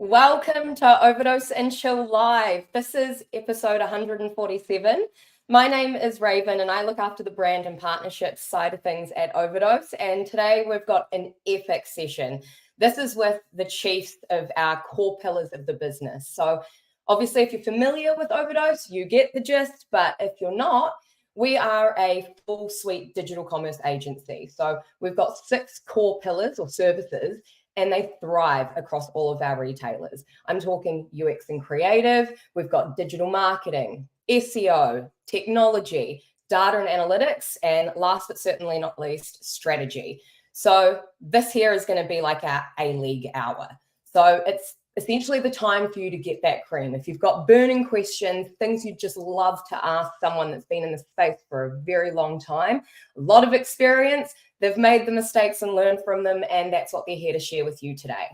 Welcome to Overdose and Chill Live. This is episode 147. My name is Raven and I look after the brand and partnerships side of things at Overdose. And today we've got an epic session. This is with the chiefs of our core pillars of the business. So obviously, if you're familiar with Overdose, you get the gist. But if you're not, we are a full suite digital commerce agency. So we've got 6 core pillars or services, and they thrive across all of our retailers. I'm talking UX and creative. We've got digital marketing, SEO, technology, data and analytics, and last but certainly not least, strategy. So this here is going to be like our A-League hour. So it's essentially the time for you to get that cream. If you've got burning questions, things you'd just love to ask someone that's been in the space for a very long time, a lot of experience, they've made the mistakes and learned from them, and that's what they're here to share with you today.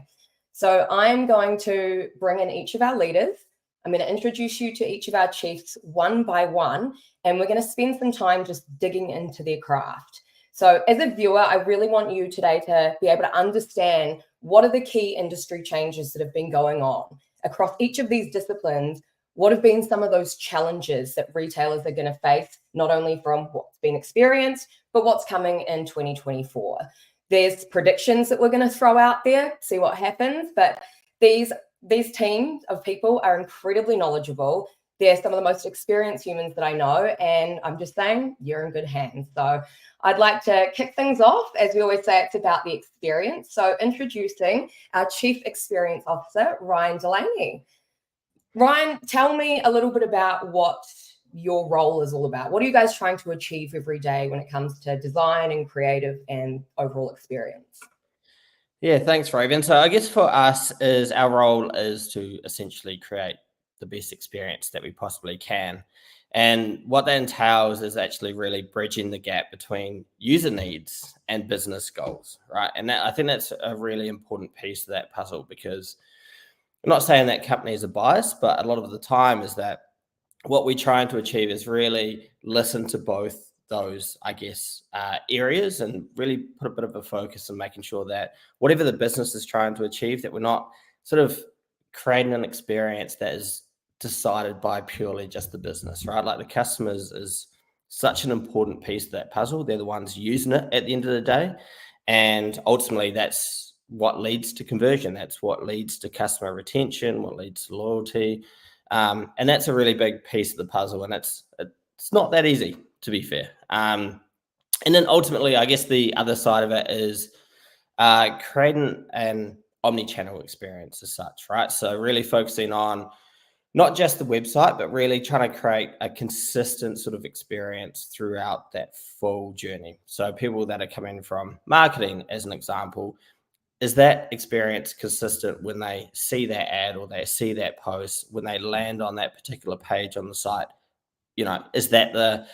So I'm going to bring in each of our leaders. I'm going to introduce you to each of our chiefs one by one, and we're going to spend some time just digging into their craft. So as a viewer, I really want you today to be able to understand what are the key industry changes that have been going on across each of these disciplines. What have been some of those challenges that retailers are going to face, not only from what's been experienced, but what's coming in 2024. There's predictions that we're going to throw out there, see what happens. But these teams of people are incredibly knowledgeable. They're some of the most experienced humans that I know. And I'm just saying, you're in good hands. So I'd like to kick things off. As we always say, it's about the experience. So introducing our Chief Experience Officer, Ryan Delaney. Ryan, tell me a little bit about what your role is all about. What are you guys trying to achieve every day when it comes to design and creative and overall experience? Yeah, thanks, Raven. So I guess for us, our role is to essentially create the best experience that we possibly can. And what that entails is actually really bridging the gap between user needs and business goals, right? And I think that's a really important piece of that puzzle, because I'm not saying that companies are biased, but a lot of the time is that what we're trying to achieve is really listen to both those, I guess, areas, and really put a bit of a focus on making sure that whatever the business is trying to achieve, that we're not sort of creating an experience that is decided by purely just the business, right? Like the customers is such an important piece of that puzzle. They're the ones using it at the end of the day. And ultimately that's what leads to conversion. That's what leads to customer retention, what leads to loyalty. And that's a really big piece of the puzzle. And it's not that easy, to be fair. And then ultimately, I guess the other side of it is creating an omni-channel experience as such, right? So really focusing on not just the website, but really trying to create a consistent sort of experience throughout that full journey. So people that are coming from marketing, as an example, is that experience consistent when they see that ad or they see that post, when they land on that particular page on the site? You know, is that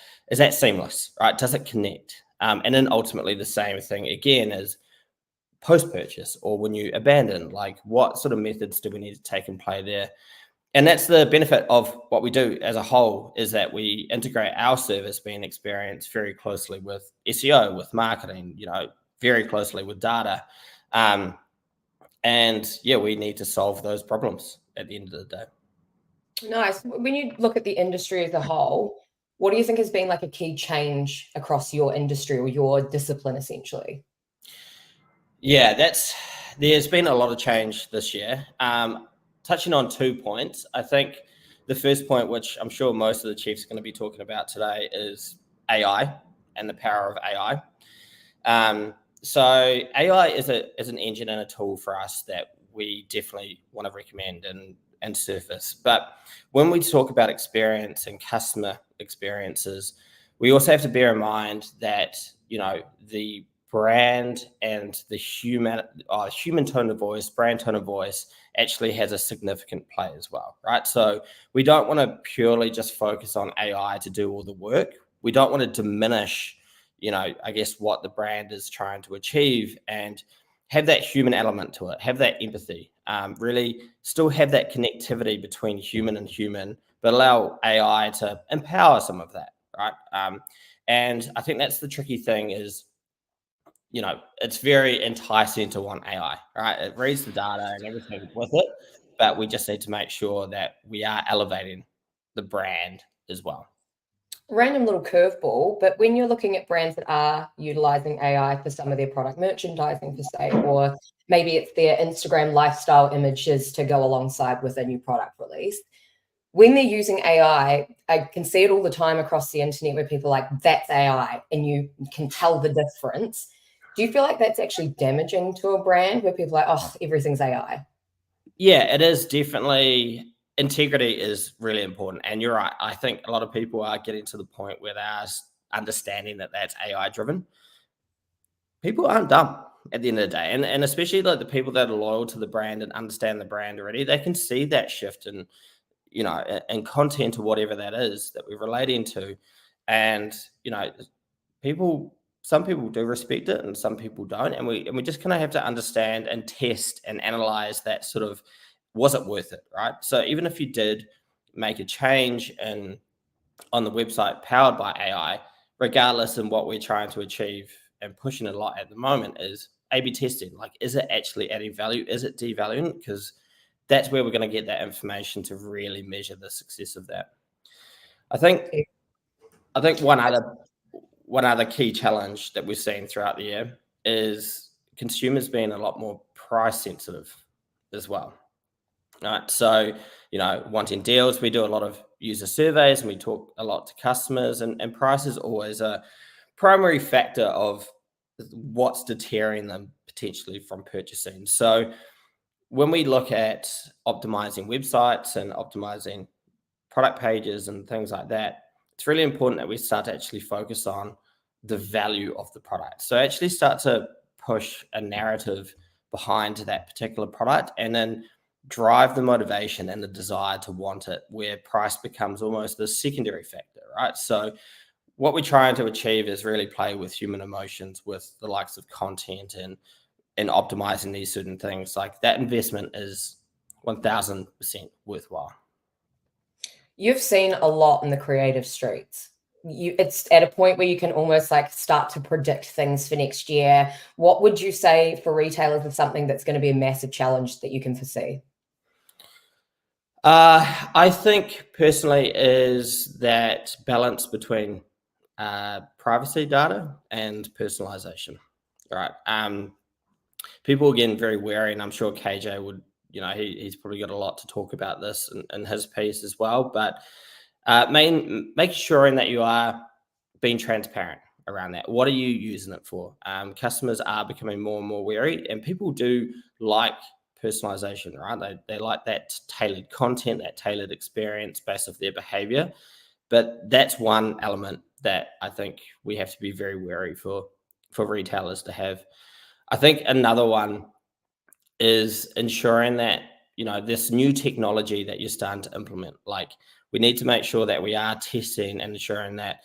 seamless, right? Does it connect? And then ultimately the same thing again is post-purchase, or when you abandon, like what sort of methods do we need to take and play there? And that's the benefit of what we do as a whole, is that we integrate our service being experienced very closely with SEO, with marketing, you know, very closely with data. And yeah, we need to solve those problems at the end of the day. Nice. When you look at the industry as a whole, what do you think has been like a key change across your industry or your discipline, essentially? Yeah, there's been a lot of change this year. Touching on 2 points, I think the first point, which I'm sure most of the chiefs are going to be talking about today, is AI and the power of AI. So AI is an engine and a tool for us that we definitely want to recommend and surface. But when we talk about experience and customer experiences, we also have to bear in mind that, you know, the brand and the human tone of voice, brand tone of voice, actually has a significant play as well, right? So we don't want to purely just focus on AI to do all the work. We don't want to diminish, you know, I guess what the brand is trying to achieve, and have that human element to it, have that empathy, really still have that connectivity between human and human, but allow AI to empower some of that, right? And I think that's the tricky thing, is it's very enticing to want AI, right? It reads the data and everything with it, but we just need to make sure that we are elevating the brand as well. Random little curveball, but when you're looking at brands that are utilizing AI for some of their product merchandising, per se, or maybe it's their Instagram lifestyle images to go alongside with a new product release, when they're using AI, I can see it all the time across the internet where people are like, that's AI, and you can tell the difference. Do you feel like that's actually damaging to a brand where people are like, oh, everything's AI? Yeah, it is definitely. Integrity is really important. And you're right. I think a lot of people are getting to the point where they are understanding that that's AI driven. People aren't dumb at the end of the day. And especially like the people that are loyal to the brand and understand the brand already, they can see that shift in, and content or whatever that is that we're relating to. And, some people do respect it and some people don't. And we just kind of have to understand and test and analyze that sort of, was it worth it, right? So even if you did make a change on the website powered by AI, regardless of what we're trying to achieve and pushing a lot at the moment is A/B testing. Like, is it actually adding value? Is it devaluing? Because that's where we're going to get that information to really measure the success of that. I think one other key challenge that we've seen throughout the year is consumers being a lot more price sensitive as well. Right. So, wanting deals, we do a lot of user surveys and we talk a lot to customers, and price is always a primary factor of what's deterring them potentially from purchasing. So when we look at optimizing websites and optimizing product pages and things like that, it's really important that we start to actually focus on the value of the product. So actually start to push a narrative behind that particular product and then drive the motivation and the desire to want it, where price becomes almost the secondary factor, right? So what we're trying to achieve is really play with human emotions with the likes of content and optimizing these certain things. Like, that investment is 1000% worthwhile. You've seen a lot in the creative streets. It's at a point where you can almost like start to predict things for next year. What would you say for retailers is something that's going to be a massive challenge that you can foresee? I think personally is that balance between privacy data and personalization, right? People are getting very wary, and I'm sure KJ would, he's probably got a lot to talk about this in his piece as well. But make sure that you are being transparent around that. What are you using it for? Customers are becoming more and more wary, and people do like personalization, right? They like that tailored content, that tailored experience based off their behavior. But that's one element that I think we have to be very wary for retailers to have. I think another one is ensuring that, this new technology that you're starting to implement, like, we need to make sure that we are testing and ensuring that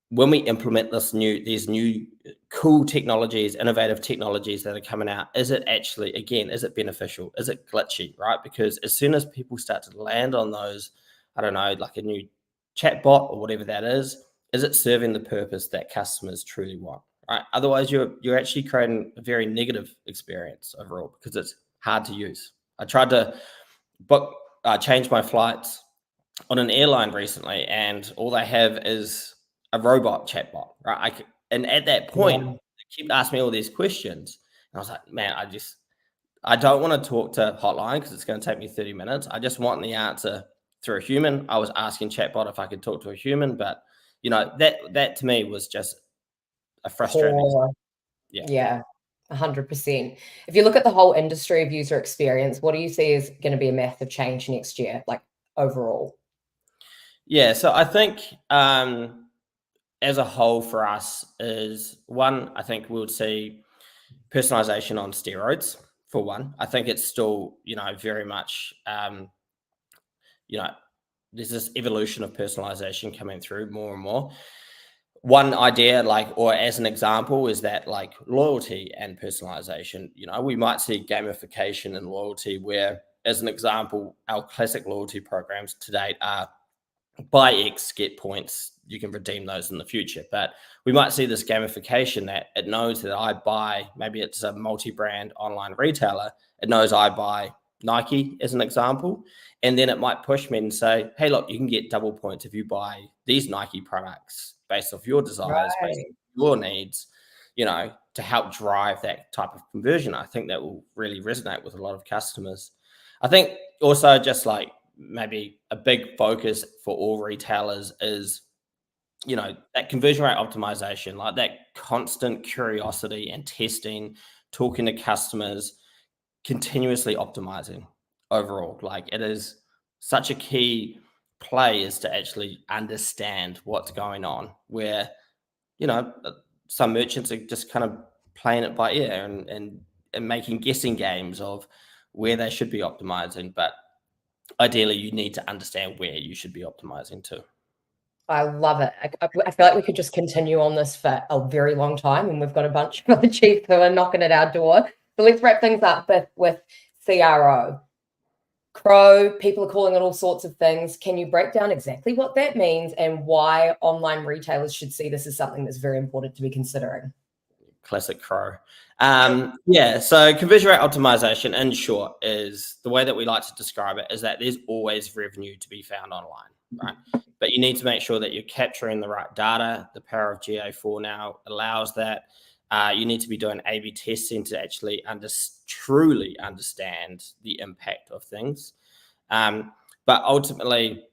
when we implement these new cool technologies, innovative technologies that are coming out, is it actually, again, is it beneficial? Is it glitchy, right? Because as soon as people start to land on those, I don't know, like a new chatbot or whatever that is it serving the purpose that customers truly want, right? Otherwise, you're actually creating a very negative experience overall because it's hard to use. I tried to change my flights on an airline recently, and all they have is a robot chatbot, right? And at that point, they keep asking me all these questions, and I was like, man, I don't want to talk to hotline because it's going to take me 30 minutes. I just want the answer through a human. I was asking chatbot if I could talk to a human, but that to me was just a frustrating. Yeah, 100%. If you look at the whole industry of user experience, what do you see is going to be a massive change next year, like overall? Yeah, so I think as a whole for us is one, I think we'll see personalization on steroids for one. I think it's still, very much, there's this evolution of personalization coming through more and more. One idea, or as an example, is that like loyalty and personalization, we might see gamification and loyalty where, as an example, our classic loyalty programs to date are buy X, get points, you can redeem those in the future. But we might see this gamification that it knows that I buy, maybe it's a multi-brand online retailer, it knows I buy Nike as an example, and then it might push me and say, hey, look, you can get double points if you buy these Nike products based off your desires, based Right. on your needs, to help drive that type of conversion. I think that will really resonate with a lot of customers. I think also just like maybe a big focus for all retailers is, that conversion rate optimization, like that constant curiosity and testing, talking to customers, continuously optimizing overall. Like it is such a key play is to actually understand what's going on, where, some merchants are just kind of playing it by ear and making guessing games of where they should be optimizing. But ideally, you need to understand where you should be optimizing to. I love it. I feel like we could just continue on this for a very long time, and we've got a bunch of other chiefs who are knocking at our door. So let's wrap things up with CRO. Crow, people are calling it all sorts of things. Can you break down exactly what that means and why online retailers should see this as something that's very important to be considering? Classic Crow. So conversion rate optimization, in short, is the way that we like to describe it is that there's always revenue to be found online, right? But you need to make sure that you're capturing the right data. The power of GA4 now allows that. You need to be doing A/B testing to actually truly understand the impact of things. But ultimately,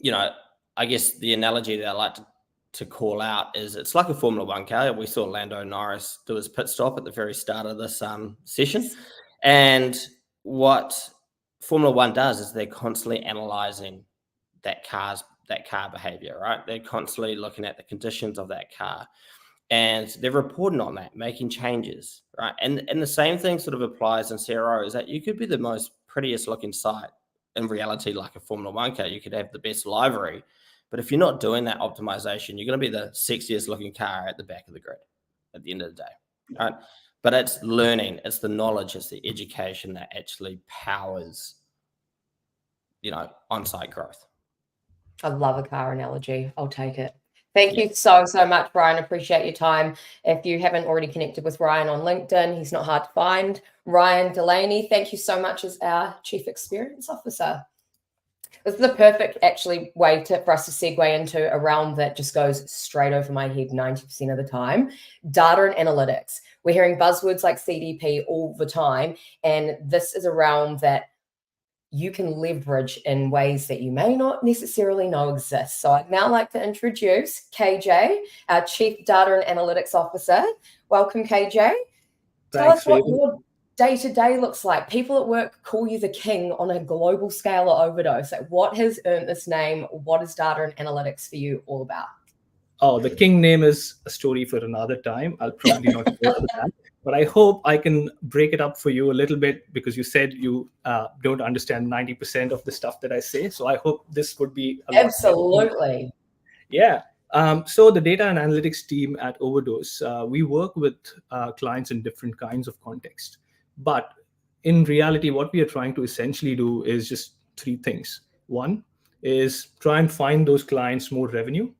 I guess the analogy that I like to call out is it's like a Formula One car. We saw Lando Norris do his pit stop at the very start of this session. And what Formula One does is they're constantly analyzing that car behavior, right? They're constantly looking at the conditions of that car. And they're reporting on that, making changes, right? And the same thing sort of applies in CRO, is that you could be the most prettiest looking site. In reality, like a Formula One car, you could have the best livery. But if you're not doing that optimization, you're going to be the sexiest looking car at the back of the grid at the end of the day, right? But it's learning, it's the knowledge, it's the education that actually powers, on-site growth. I love a car analogy. I'll take it. Thank you so much, Ryan. Appreciate your time. If you haven't already connected with Ryan on LinkedIn, he's not hard to find. Ryan Delaney, thank you so much as our Chief Experience Officer. This is the perfect, actually, way for us to segue into a realm that just goes straight over my head 90% of the time. Data and analytics. We're hearing buzzwords like CDP all the time, and this is a realm that you can leverage in ways that you may not necessarily know exist. So I'd now like to introduce KJ, our Chief Data and Analytics Officer. Welcome, KJ. Tell us what your day-to-day looks like. People at work call you the king on a global scale at Overdose. Like, what has earned this name? What is data and analytics for you all about? Oh, the king name is a story for another time. I'll probably not go for that. But I hope I can break it up for you a little bit, because you said you don't understand 90% of the stuff that I say. So I hope this would be a Absolutely. Yeah. So the data and analytics team at Overdose, we work with clients in different kinds of contexts. But in reality, what we are trying to essentially do is just three things. One is try and find those clients more revenue.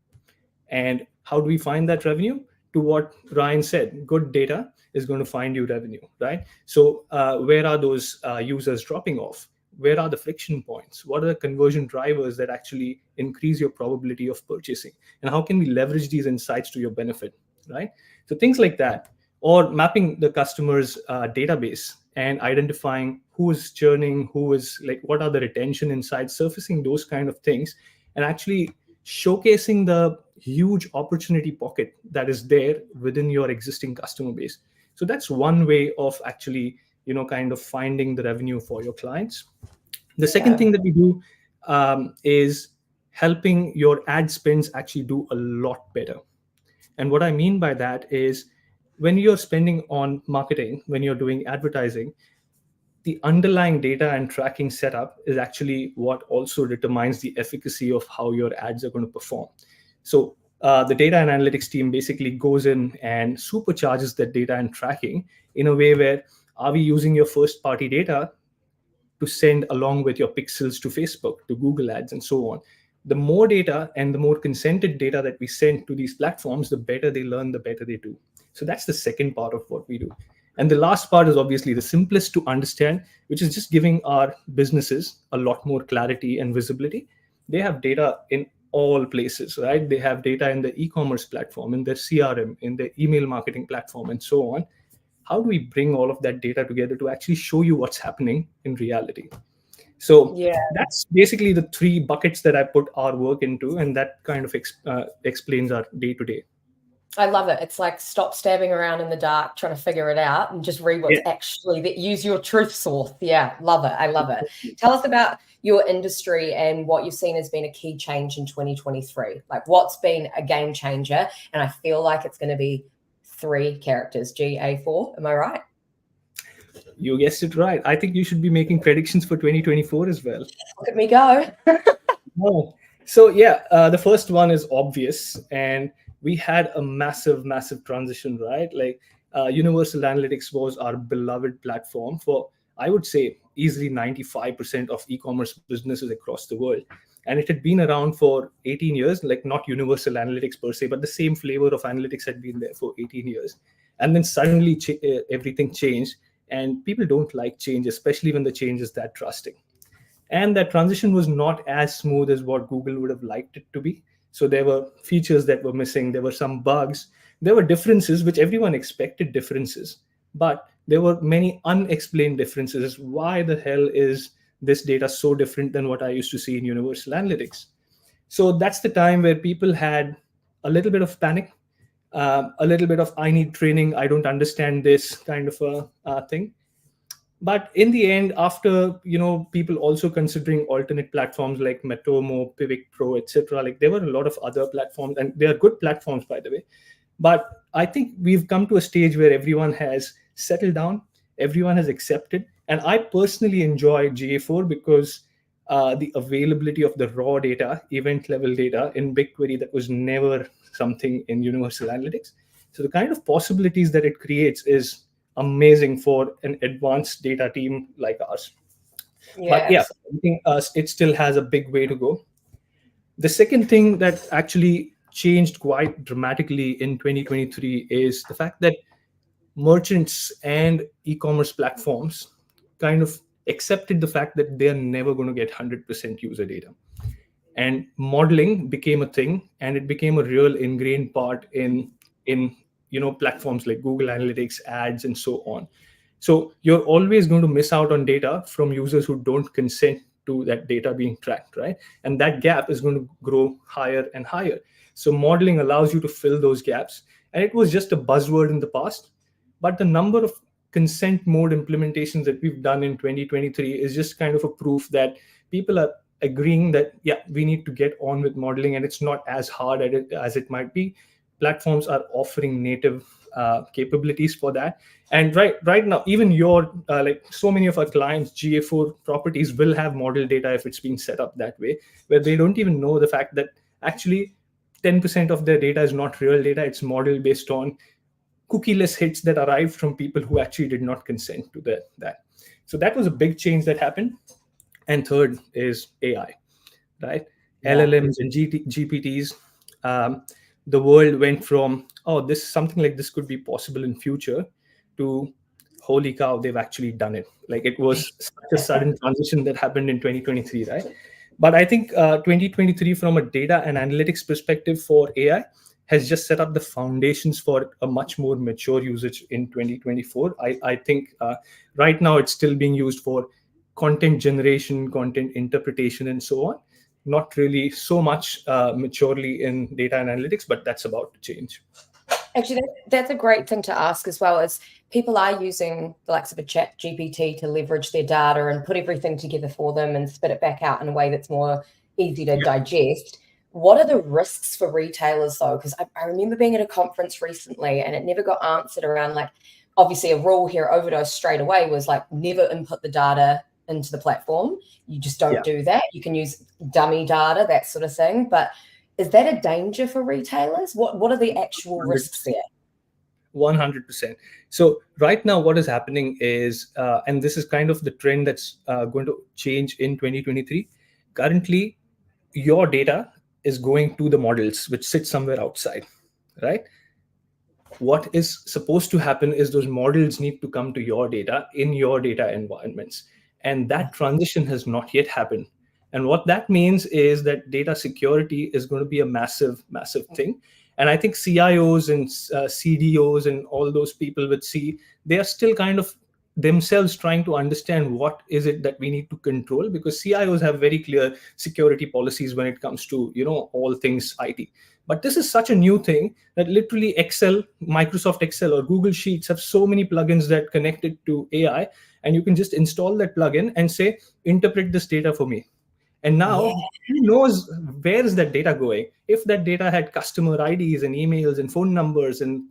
And how do we find that revenue? To what Ryan said, good data is going to find you revenue, right? So where are those users dropping off? Where are the friction points? What are the conversion drivers that actually increase your probability of purchasing? And how can we leverage these insights to your benefit, right? So things like that, or mapping the customer's database and identifying who is churning, who is like, what are the retention insights, surfacing those kind of things, and actually showcasing the huge opportunity pocket that is there within your existing customer base. So that's one way of actually, kind of finding the revenue for your clients. The second thing that we do is helping your ad spends actually do a lot better. And what I mean by that is, when you're spending on marketing, when you're doing advertising, the underlying data and tracking setup is actually what also determines the efficacy of how your ads are going to perform. So the data and analytics team basically goes in and supercharges that data and tracking in a way where, are we using your first party data to send along with your pixels to Facebook, to Google Ads, and so on? the more data and the more consented data that we send to these platforms, the better they learn, the better they do. So that's the second part of what we do. And the last part is obviously the simplest to understand, which is just giving our businesses a lot more clarity and visibility. They have data in all places, right? They have data in the e-commerce platform, in their CRM, in their email marketing platform, and so on. How do we bring all of that data together to actually show you what's happening in reality? So Yeah. that's basically the three buckets that I put our work into, and that kind of explains our day to day. I love it. It's like stop stabbing around in the dark trying to figure it out and just read what's actually that. Use your truth source. Yeah, love it. I love it. Tell us about your industry and what you've seen has been a key change in 2023. Like what's been a game changer? And I feel like it's going to be 3 characters, GA4. Am I right? You guessed it right. I think you should be making predictions for 2024 as well. Look at me go. Oh. So yeah, the first one is obvious, and we had a massive transition, right? Like Universal Analytics was our beloved platform for, I would say, easily 95% of e-commerce businesses across the world. And it had been around for 18 years, like not Universal Analytics per se, but the same flavor of analytics had been there for 18 years. And then suddenly everything changed, and people don't like change, especially when the change is that drastic. And that transition was not as smooth as what Google would have liked it to be. So there were features that were missing. There were some bugs. There were differences, which everyone expected differences. But there were many unexplained differences. Why the hell is this data so different than what I used to see in Universal Analytics? So that's the time where people had a little bit of panic, a little bit of I need training, I don't understand this kind of a thing. But in the end, after people also considering alternate platforms like Matomo, Pivot Pro, etc., like there were a lot of other platforms, and they are good platforms, by the way. But I think we've come to a stage where everyone has settled down, everyone has accepted, and I personally enjoy GA4 because the availability of the raw data, event level data in BigQuery, that was never something in Universal Analytics. So the kind of possibilities that it creates is amazing for an advanced data team like ours. But yeah, I think it still has a big way to go. The second thing that actually changed quite dramatically in 2023 is the fact that merchants and e-commerce platforms kind of accepted the fact that they're never going to get 100% user data. And modeling became a thing, and it became a real ingrained part in platforms like Google Analytics, ads, and so on. So you're always going to miss out on data from users who don't consent to that data being tracked, right? And that gap is going to grow higher and higher. So modeling allows you to fill those gaps. And it was just a buzzword in the past, but the number of consent mode implementations that we've done in 2023 is just kind of a proof that people are agreeing that, yeah, we need to get on with modeling, and it's not as hard as it might be. Platforms are offering native capabilities for that. And right now, even like so many of our clients, GA4 properties will have model data if it's been set up that way, where they don't even know the fact that actually 10% of their data is not real data. It's model based on cookieless hits that arrived from people who actually did not consent to that. So that was a big change that happened. And third is AI, right? Yeah. LLMs and GPTs. The world went from, something like this could be possible in future, to holy cow, they've actually done it. Like it was such a sudden transition that happened in 2023, right? But I think 2023, from a data and analytics perspective for AI, has just set up the foundations for a much more mature usage in 2024. I think right now it's still being used for content generation, content interpretation, and so on. Not really so much maturely in data and analytics, but that's about to change. Actually, that's a great thing to ask as well, is people are using the likes of a chat GPT to leverage their data and put everything together for them and spit it back out in a way that's more easy to digest. What are the risks for retailers though? Because I remember being at a conference recently and it never got answered around, like, obviously a rule here at Overdose straight away was like, never input the data into the platform. You just don't do that. You can use dummy data, that sort of thing. But is that a danger for retailers? What are the actual 100%. risks there? 100%. So right now what is happening is, and this is kind of the trend that's going to change in 2023. Currently, your data is going to the models, which sit somewhere outside, right? What is supposed to happen is those models need to come to your data in your data environments. And that transition has not yet happened. And what that means is that data security is going to be a massive, massive thing. And I think CIOs and CDOs and all those people with C, they are still kind of themselves trying to understand what is it that we need to control, because CIOs have very clear security policies when it comes to, all things IT. But this is such a new thing that literally Excel, Microsoft Excel or Google Sheets have so many plugins that connect it to AI, and you can just install that plugin and say, interpret this data for me. And now who knows where is that data going? If that data had customer IDs and emails and phone numbers, and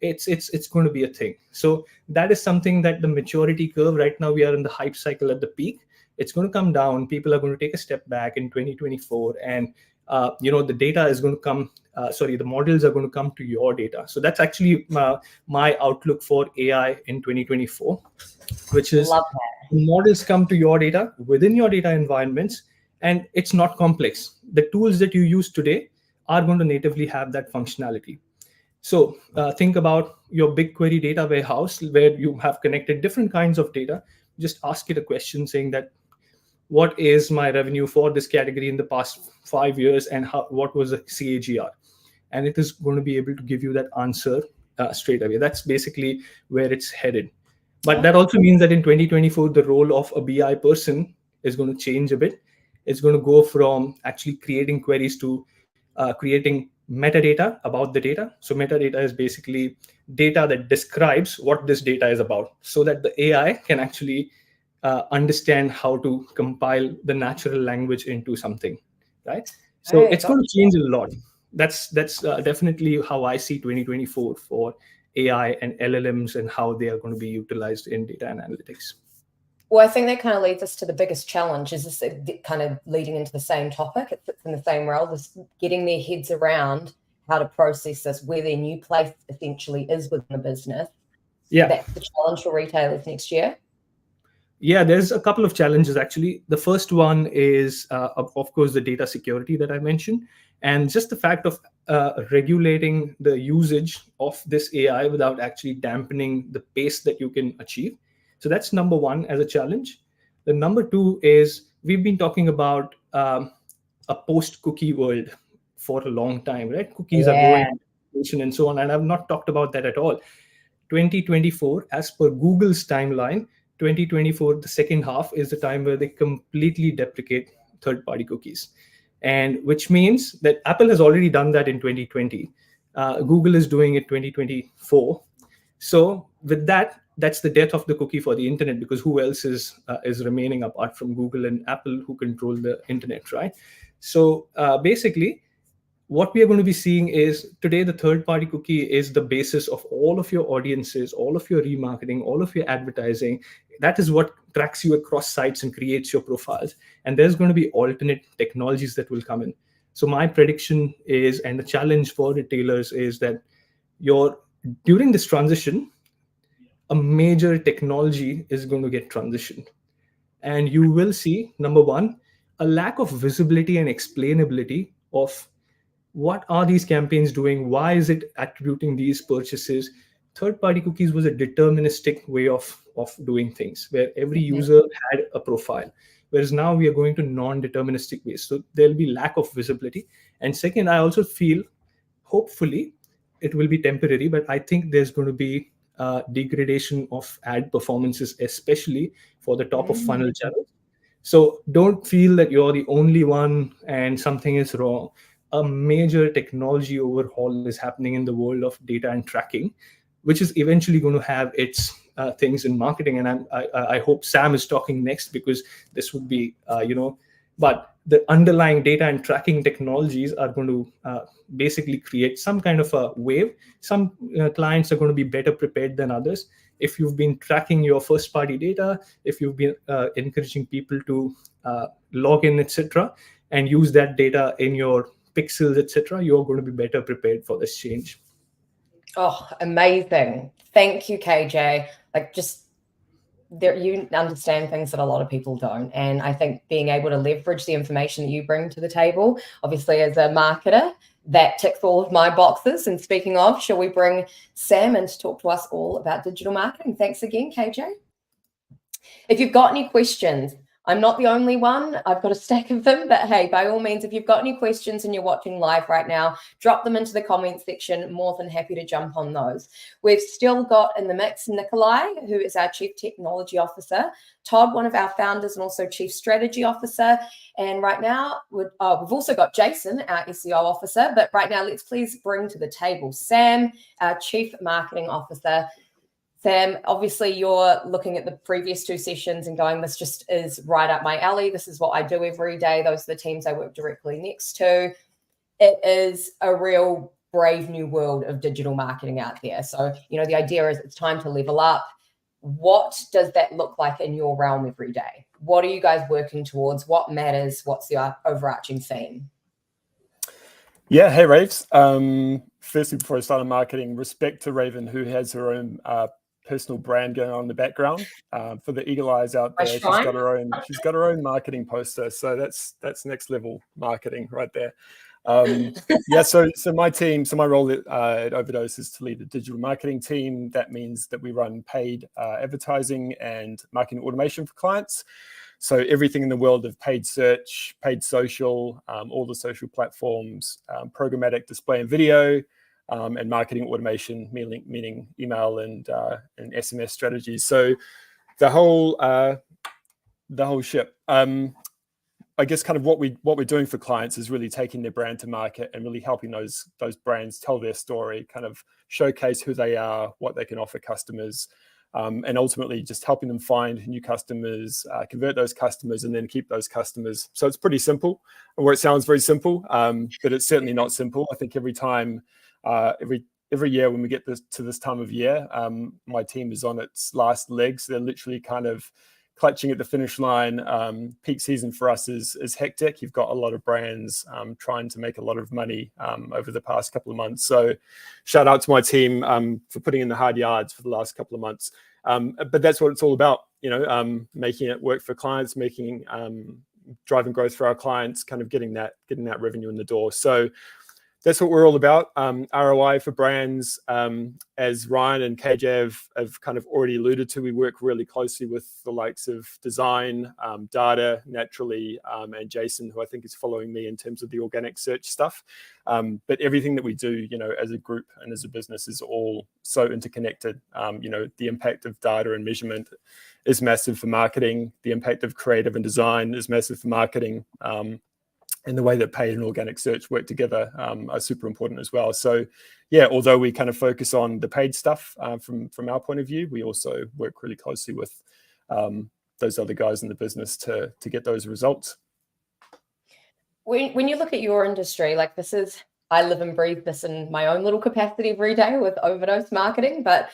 it's going to be a thing. So that is something that the maturity curve right now, we are in the hype cycle at the peak. It's going to come down. People are going to take a step back in 2024, and the data is going to come. The models are going to come to your data. So that's actually my outlook for AI in 2024, which is models come to your data within your data environments, and it's not complex. The tools that you use today are going to natively have that functionality. So think about your BigQuery data warehouse where you have connected different kinds of data. Just ask it a question saying that, what is my revenue for this category in the past 5 years, and what was the CAGR? And it is going to be able to give you that answer straight away. That's basically where it's headed. But that also means that in 2024, the role of a BI person is going to change a bit. It's going to go from actually creating queries to creating metadata about the data. So metadata is basically data that describes what this data is about, so that the AI can actually understand how to compile the natural language into something, right? So it's going to change a lot. That's definitely how I see 2024 for AI and LLMs and how they are going to be utilized in data and analytics. Well, I think that kind of leads us to the biggest challenge, is this kind of leading into the same topic. It fits in the same role, is getting their heads around how to process this, where their new place essentially is within the business. Yeah. That's the challenge for retailers next year. Yeah, there's a couple of challenges, actually. The first one is, of course, the data security that I mentioned, and just the fact of regulating the usage of this AI without actually dampening the pace that you can achieve. So that's number one as a challenge. The number two is, we've been talking about a post-cookie world for a long time, right? Cookies are going and so on, and I've not talked about that at all. 2024, as per Google's timeline, 2024, the second half, is the time where they completely deprecate third-party cookies. And which means that Apple has already done that in 2020. Google is doing it 2024. So with that, that's the death of the cookie for the internet, because who else is remaining apart from Google and Apple, who control the internet, right? So basically, what we are going to be seeing is, today the third-party cookie is the basis of all of your audiences, all of your remarketing, all of your advertising. That is what tracks you across sites and creates your profiles. And there's going to be alternate technologies that will come in. So my prediction is, and the challenge for retailers is that during this transition, a major technology is going to get transitioned. And you will see, number one, a lack of visibility and explainability of what are these campaigns doing? Why is it attributing these purchases? Third-party cookies was a deterministic way of doing things, where every user had a profile. Whereas now we are going to non-deterministic ways. So there'll be lack of visibility. And second, I also feel, hopefully, it will be temporary, but I think there's going to be degradation of ad performances, especially for the top of funnel channels. So don't feel that you're the only one and something is wrong. A major technology overhaul is happening in the world of data and tracking, which is eventually going to have its things in marketing. And I hope Sam is talking next, because this would be, but the underlying data and tracking technologies are going to basically create some kind of a wave. Some clients are going to be better prepared than others. If you've been tracking your first party data, if you've been encouraging people to log in, etc., and use that data in your pixels, etc., you're going to be better prepared for this change. Oh, amazing. Thank you, KJ. Like, just you understand things that a lot of people don't. And I think being able to leverage the information that you bring to the table, obviously as a marketer, that ticks all of my boxes. And speaking of, shall we bring Sam in to talk to us all about digital marketing? Thanks again, KJ. If you've got any questions, I'm not the only one. I've got a stack of them, but hey, by all means, if you've got any questions and you're watching live right now, drop them into the comment section. More than happy to jump on those. We've still got in the mix Nikolai, who is our Chief Technology Officer, Todd, one of our founders and also Chief Strategy Officer. And right now, we've also got Jason, our SEO Officer. But right now, let's please bring to the table Sam, our Chief Marketing Officer. Sam, obviously you're looking at the previous two sessions and going, this just is right up my alley. This is what I do every day. Those are the teams I work directly next to. It is a real brave new world of digital marketing out there. So, the idea is it's time to level up. What does that look like in your realm every day? What are you guys working towards? What matters? What's the overarching theme? Yeah, hey, Raves. Firstly, before I start on marketing, respect to Raven, who has her own personal brand going on in the background. For the eagle eyes out there, she's got her own marketing poster. So that's next level marketing right there. Yeah, so my role at Overdose is to lead the digital marketing team. That means that we run paid advertising and marketing automation for clients. So everything in the world of paid search, paid social, all the social platforms, programmatic display and video, and marketing automation, meaning email and SMS strategies. So the whole ship. I guess kind of what we're doing for clients is really taking their brand to market and really helping those brands tell their story, kind of showcase who they are, what they can offer customers, and ultimately just helping them find new customers, convert those customers, and then keep those customers. So it's pretty simple, or it sounds very simple, but it's certainly not simple. I think every year when we get to this time of year, my team is on its last legs. They're literally kind of clutching at the finish line. Peak season for us is hectic. You've got a lot of brands trying to make a lot of money over the past couple of months. So shout out to my team for putting in the hard yards for the last couple of months. But that's what it's all about, making it work for clients, driving growth for our clients, kind of getting that revenue in the door. So that's what we're all about. ROI for brands, as Ryan and KJ have kind of already alluded to, we work really closely with the likes of design, data, naturally, and Jason, who I think is following me in terms of the organic search stuff. But everything that we do, as a group and as a business is all so interconnected. The impact of data and measurement is massive for marketing. The impact of creative and design is massive for marketing. And the way that paid and organic search work together are super important as well. So yeah, although we kind of focus on the paid stuff from our point of view, we also work really closely with those other guys in the business to get those results. When you look at your industry, like I live and breathe this in my own little capacity every day with Overdose marketing, but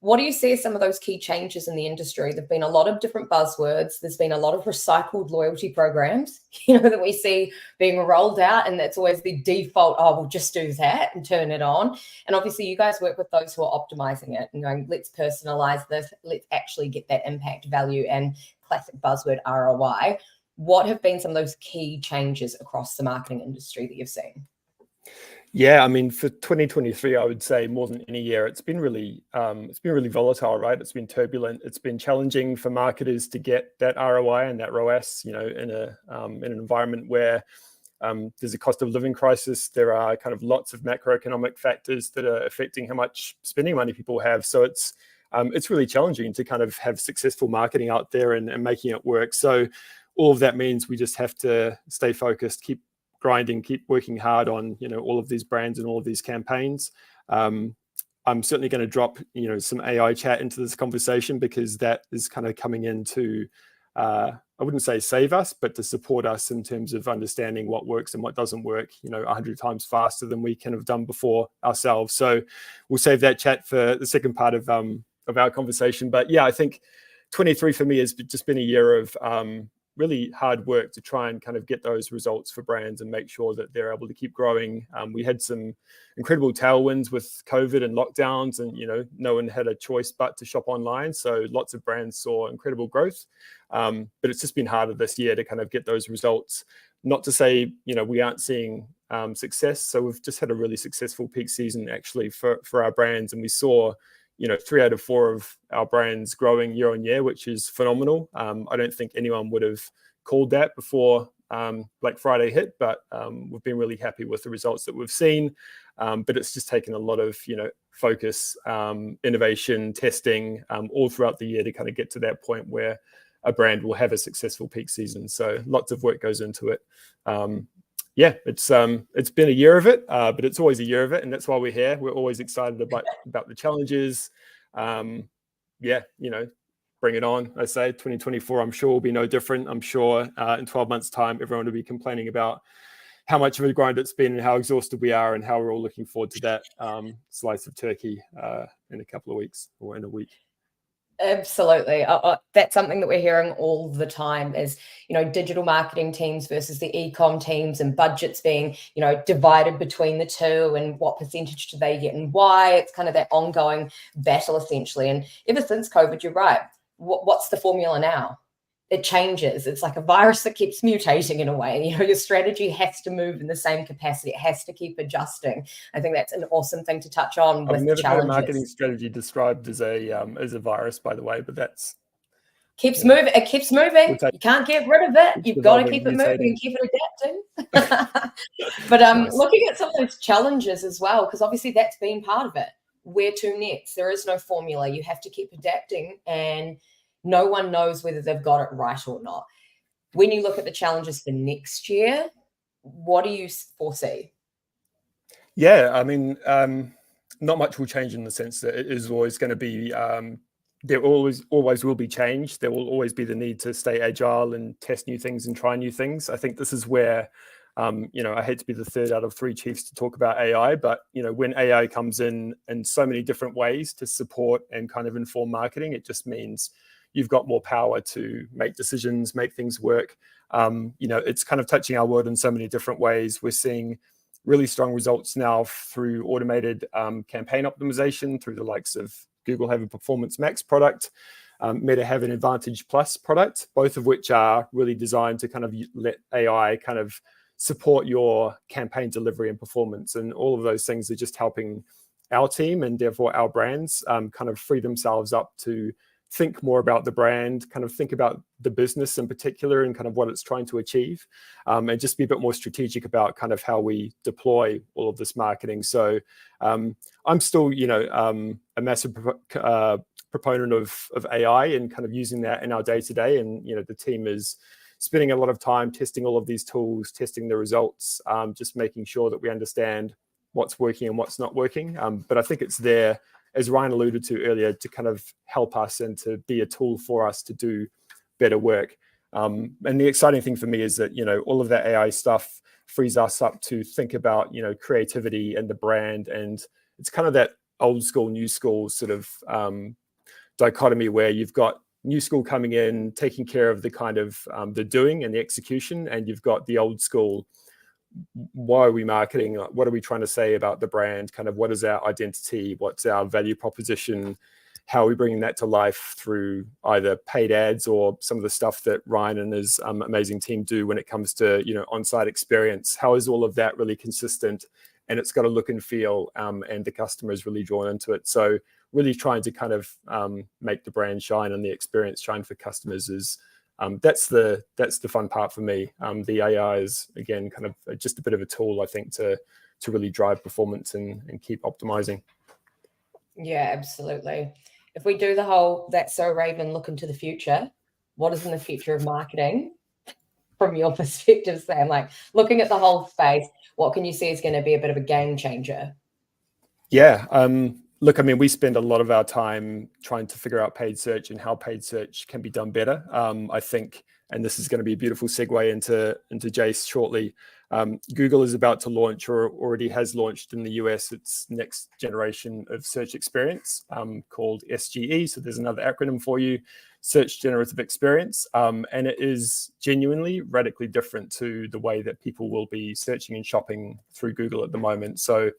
what do you see as some of those key changes in the industry? There've been a lot of different buzzwords. There's been a lot of recycled loyalty programs, that we see being rolled out, and that's always the default, we'll just do that and turn it on. And obviously you guys work with those who are optimizing it and going, let's personalize this, let's actually get that impact value and classic buzzword ROI. What have been some of those key changes across the marketing industry that you've seen? Yeah, I mean, for 2023, I would say more than any year, it's been really volatile, right? It's been turbulent. It's been challenging for marketers to get that ROI and that ROAS, in an environment where there's a cost of living crisis. There are kind of lots of macroeconomic factors that are affecting how much spending money people have. So it's really challenging to kind of have successful marketing out there and making it work. So all of that means we just have to stay focused, keep grinding, keep working hard on all of these brands and all of these campaigns. I'm certainly going to drop some AI chat into this conversation, because that is kind of coming in to I wouldn't say save us, but to support us in terms of understanding what works and what doesn't work 100 times faster than we can have done before ourselves. So we'll save that chat for the second part of our conversation. But yeah, I think 23 for me has just been a year of really hard work to try and kind of get those results for brands and make sure that they're able to keep growing. We had some incredible tailwinds with COVID and lockdowns, and no one had a choice but to shop online. So lots of brands saw incredible growth, but it's just been harder this year to kind of get those results. Not to say we aren't seeing success. So we've just had a really successful peak season actually for our brands, and we saw 3 out of 4 of our brands growing year on year, which is phenomenal. I don't think anyone would have called that before Black Friday hit, but we've been really happy with the results that we've seen. But it's just taken a lot of focus, innovation, testing all throughout the year to kind of get to that point where a brand will have a successful peak season. So lots of work goes into it. It's been a year of it, but it's always a year of it, and that's why we're here. We're always excited about the challenges. Bring it on. I say 2024, I'm sure will be no different. I'm sure in 12 months' time, everyone will be complaining about how much of a grind it's been and how exhausted we are, and how we're all looking forward to that slice of turkey in a couple of weeks or in a week. Absolutely. That's something that we're hearing all the time is, digital marketing teams versus the e-com teams, and budgets being, divided between the two, and what percentage do they get and why. It's kind of that ongoing battle essentially. And ever since COVID, you're right. What's the formula now? It changes. It's like a virus that keeps mutating in a way. Your strategy has to move in the same capacity. It has to keep adjusting. I think that's an awesome thing to touch on with the challenges. I've never heard a marketing strategy described as a virus, by the way, but that's moving. It keeps moving. You can't get rid of it. You've got to keep it moving and keep it adapting. But nice. Looking at some of those challenges as well, because obviously that's been part of it. Where to next? There is no formula. You have to keep adapting, and no one knows whether they've got it right or not. When you look at the challenges for next year, what do you foresee? Yeah, I mean, not much will change in the sense that it is always going to be, there always will be change. There will always be the need to stay agile and test new things and try new things. I think this is where, I hate to be the third out of 3 chiefs to talk about AI, but, when AI comes in so many different ways to support and kind of inform marketing, it just means you've got more power to make decisions, make things work. It's kind of touching our world in so many different ways. We're seeing really strong results now through automated campaign optimization, through the likes of Google have a Performance Max product, Meta have an Advantage Plus product, both of which are really designed to kind of let AI kind of support your campaign delivery and performance. And all of those things are just helping our team, and therefore our brands, kind of free themselves up to think more about the brand, kind of think about the business in particular and kind of what it's trying to achieve, and just be a bit more strategic about kind of how we deploy all of this marketing. So I'm still, a massive proponent of AI and kind of using that in our day-to-day. And, the team is spending a lot of time testing all of these tools, testing the results, just making sure that we understand what's working and what's not working. But I think it's there, as Ryan alluded to earlier, to kind of help us and to be a tool for us to do better work. And the exciting thing for me is that, all of that AI stuff frees us up to think about, creativity and the brand. And it's kind of that old school, new school sort of dichotomy where you've got new school coming in, taking care of the kind of the doing and the execution. And you've got the old school, why are we marketing? What are we trying to say about the brand? Kind of what is our identity? What's our value proposition? How are we bringing that to life through either paid ads or some of the stuff that Ryan and his amazing team do when it comes to, on-site experience? How is all of that really consistent? And it's got a look and feel, and the customer is really drawn into it. So really trying to kind of make the brand shine and the experience shine for customers is that's the fun part for me. The AI is, again, kind of just a bit of a tool, I think, to really drive performance and keep optimizing. Yeah, absolutely. If we do the whole "that's so Raven" look into the future, what is in the future of marketing from your perspective, Sam? Like looking at the whole space, what can you see is going to be a bit of a game changer? Yeah. Look, I mean, we spend a lot of our time trying to figure out paid search and how paid search can be done better. I think, and this is going to be a beautiful segue into Jace shortly. Google is about to launch, or already has launched in the US, its next generation of search experience called SGE. So there's another acronym for you. search generative experience. And it is genuinely radically different to the way that people will be searching and shopping through Google at the moment. So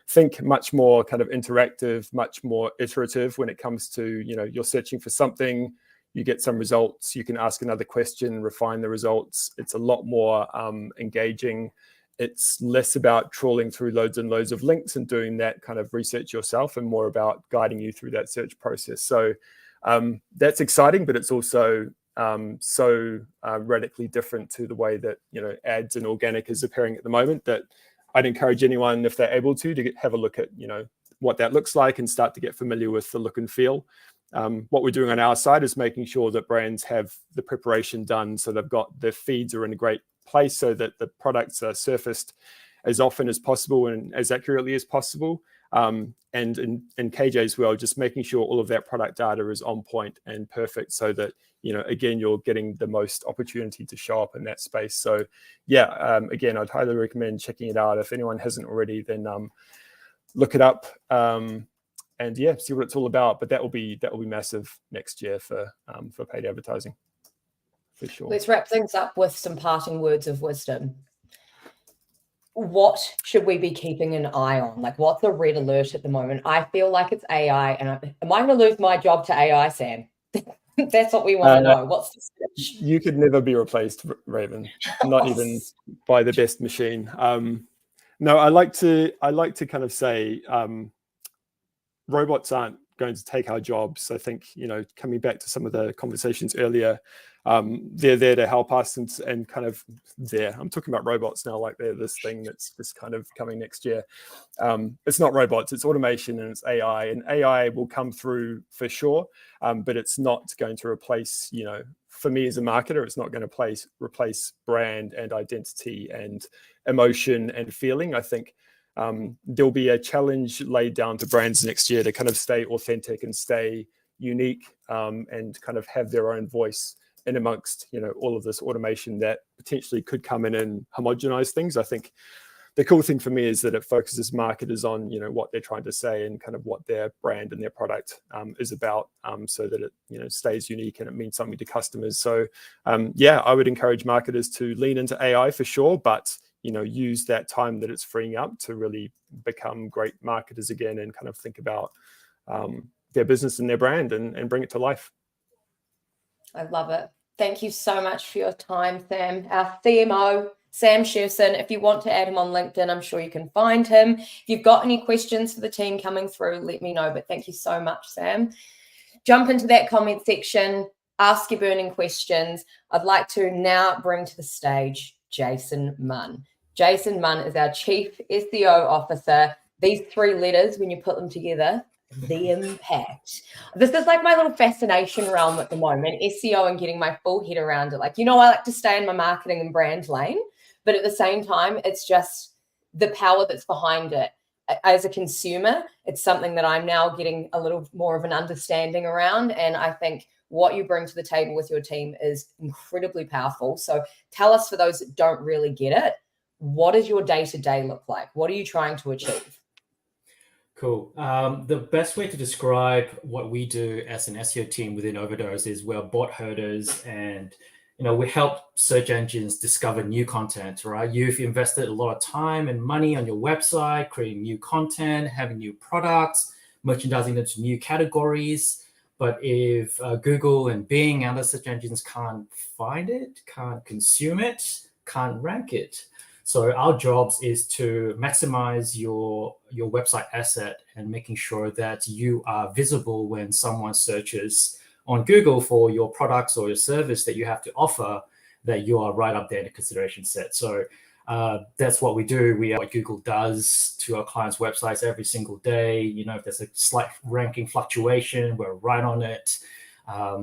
think much more kind of interactive, much more iterative when it comes to, you're searching for something, you get some results, you can ask another question, refine the results. It's a lot more engaging. It's less about trawling through loads and loads of links and doing that kind of research yourself, and more about guiding you through that search process. So that's exciting, but it's also so radically different to the way that ads and organic is appearing at the moment, that I'd encourage anyone, if they're able to have a look at what that looks like and start to get familiar with the look and feel. What we're doing on our side is making sure that brands have the preparation done, so they've got their feeds are in a great place, so that the products are surfaced as often as possible and as accurately as possible. And in KJ as well, just making sure all of that product data is on point and perfect, so that again, you're getting the most opportunity to show up in that space. So yeah, again, I'd highly recommend checking it out. If anyone hasn't already, then look it up. And yeah, see what it's all about. But that will be massive next year for paid advertising, for sure. Let's wrap things up with some parting words of wisdom. What should we be keeping an eye on? Like, what's the red alert at the moment? I feel like it's AI, and am I going to lose my job to AI, Sam? That's what we want to know. What's the switch? You could never be replaced, Raven. Not even by the best machine. No, I like to kind of say robots aren't going to take our jobs. I think, coming back to some of the conversations earlier, they're there to help us and kind of there. I'm talking about robots now, like they're this thing that's just kind of coming next year. It's not robots, it's automation and it's AI. And AI will come through for sure, but it's not going to replace, for me as a marketer, it's not going to replace brand and identity and emotion and feeling. I think there'll be a challenge laid down to brands next year to kind of stay authentic and stay unique, and kind of have their own voice in amongst all of this automation that potentially could come in and homogenize things. I think the cool thing for me is that it focuses marketers on what they're trying to say and kind of what their brand and their product is about, so that it stays unique and it means something to customers. So yeah, I would encourage marketers to lean into AI for sure, but use that time that it's freeing up to really become great marketers again and kind of think about their business and their brand and bring it to life. I love it. Thank you so much for your time, Sam. Our CMO, Sam Sherson. If you want to add him on LinkedIn, I'm sure you can find him. If you've got any questions for the team coming through, let me know. But thank you so much, Sam. Jump into that comment section, ask your burning questions. I'd like to now bring to the stage Jason Munn. Jason Munn is our Chief SEO Officer. These three letters, when you put them together, the impact. This is like my little fascination realm at the moment, SEO, and getting my full head around it. Like, I like to stay in my marketing and brand lane, but at the same time, it's just the power that's behind it. As a consumer, it's something that I'm now getting a little more of an understanding around. And I think what you bring to the table with your team is incredibly powerful. So tell us, for those that don't really get it, what does your day-to-day look like? What are you trying to achieve? Cool. The best way to describe what we do as an SEO team within Overdose is we're bot herders, and we help search engines discover new content, right? You've invested a lot of time and money on your website, creating new content, having new products, merchandising into new categories. But if Google and Bing and other search engines can't find it, can't consume it, can't rank it. So our jobs is to maximize your website asset and making sure that you are visible when someone searches on Google for your products or your service that you have to offer, that you are right up there in the consideration set. So that's what we do. What Google does to our clients' websites every single day. If there's a slight ranking fluctuation, we're right on it.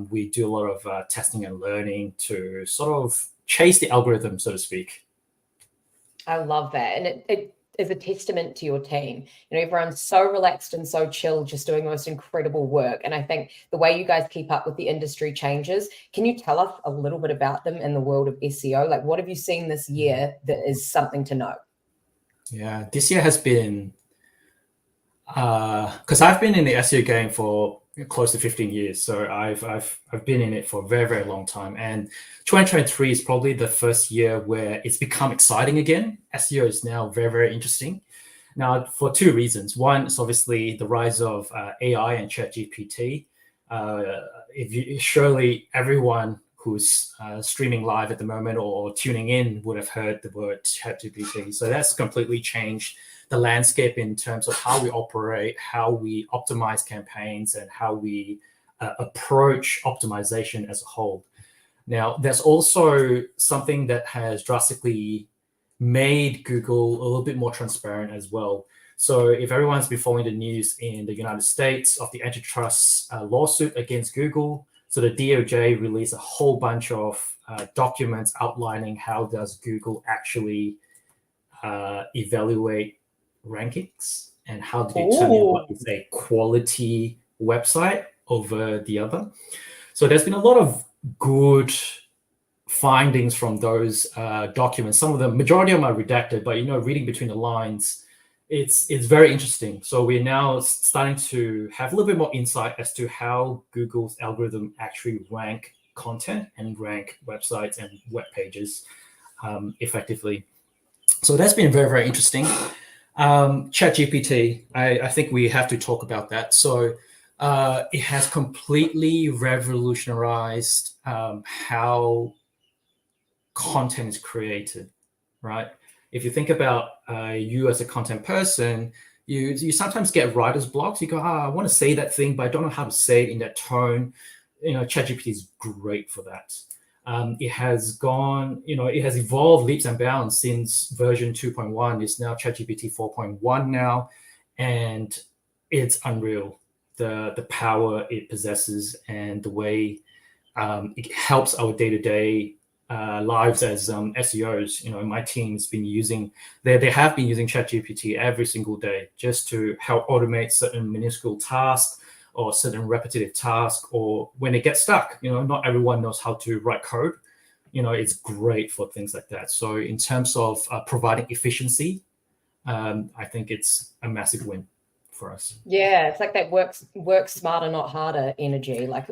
We do a lot of testing and learning to sort of chase the algorithm, so to speak. I love that. And it is a testament to your team. Everyone's so relaxed and so chill, just doing the most incredible work. And I think the way you guys keep up with the industry changes, can you tell us a little bit about them in the world of SEO? Like, what have you seen this year that is something to know? Yeah, this year has been, because I've been in the SEO game for close to 15 years. So I've been in it for a very, very long time. And 2023 is probably the first year where it's become exciting again. SEO is now very, very interesting. Now, for two reasons. One is obviously the rise of AI and ChatGPT. Surely everyone who's streaming live at the moment or tuning in would have heard the word ChatGPT. So that's completely changed the landscape in terms of how we operate, how we optimize campaigns, and how we approach optimization as a whole. Now, there's also something that has drastically made Google a little bit more transparent as well. So if everyone's been following the news in the United States of the antitrust lawsuit against Google, so the DOJ released a whole bunch of documents outlining how does Google actually evaluate rankings and how to determine what is a quality website over the other. So there's been a lot of good findings from those documents. Some of them, majority of them are redacted, but reading between the lines, it's very interesting. So we're now starting to have a little bit more insight as to how Google's algorithm actually rank content and rank websites and web pages effectively. So that's been very, very interesting. ChatGPT, I think we have to talk about that. So it has completely revolutionized how content is created, right? If you think about you as a content person, you sometimes get writer's blocks. You go, I want to say that thing, but I don't know how to say it in that tone. ChatGPT is great for that. It has gone, it has evolved leaps and bounds since version 2.1. It's now ChatGPT 4.1 now, and it's unreal. The power it possesses and the way it helps our day-to-day lives as SEOs. My team's been using, they have been using ChatGPT every single day just to help automate certain minuscule tasks or certain repetitive tasks, or when they get stuck. Not everyone knows how to write code. It's great for things like that. So in terms of providing efficiency, I think it's a massive win for us. Yeah, it's like that work smarter, not harder energy. Like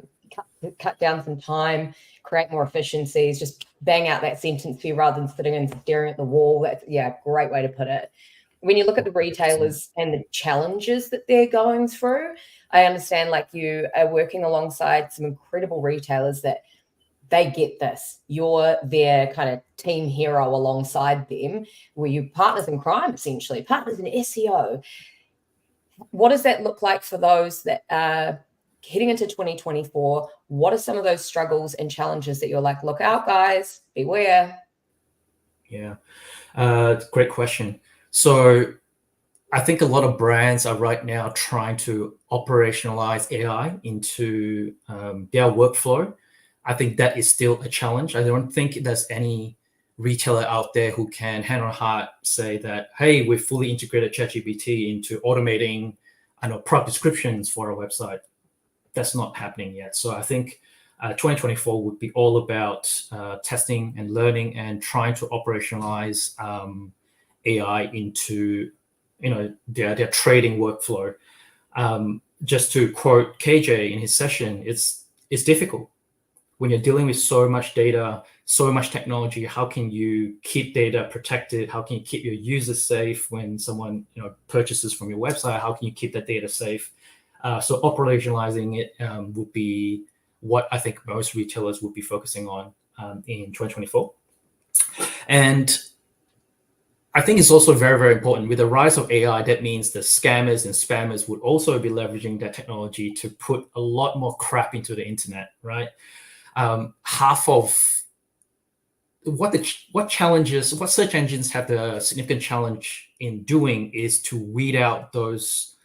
cut down some time, create more efficiencies, just bang out that sentence for you rather than sitting and staring at the wall. That's great way to put it. When you look at the retailers and the challenges that they're going through, I understand like you are working alongside some incredible retailers that they get this. You're their kind of team hero alongside them, where you partners in crime, essentially, partners in SEO. What does that look like for those that are heading into 2024? What are some of those struggles and challenges that you're like, look out, guys, beware? Yeah, great question. So I think a lot of brands are right now trying to operationalize AI into their workflow. I think that is still a challenge. I don't think there's any retailer out there who can hand on heart say that, hey, we've fully integrated ChatGPT into automating product descriptions for our website. That's not happening yet. So I think 2024 would be all about testing and learning and trying to operationalize AI into their trading workflow. Just to quote KJ in his session, it's difficult when you're dealing with so much data, so much technology. How can you keep data protected? How can you keep your users safe when someone purchases from your website? How can you keep that data safe? So operationalizing it would be what I think most retailers would be focusing on in 2024. And I think it's also very, very important. With the rise of AI, that means the scammers and spammers would also be leveraging that technology to put a lot more crap into the internet, right? Half of what search engines have the significant challenge in doing is to weed out those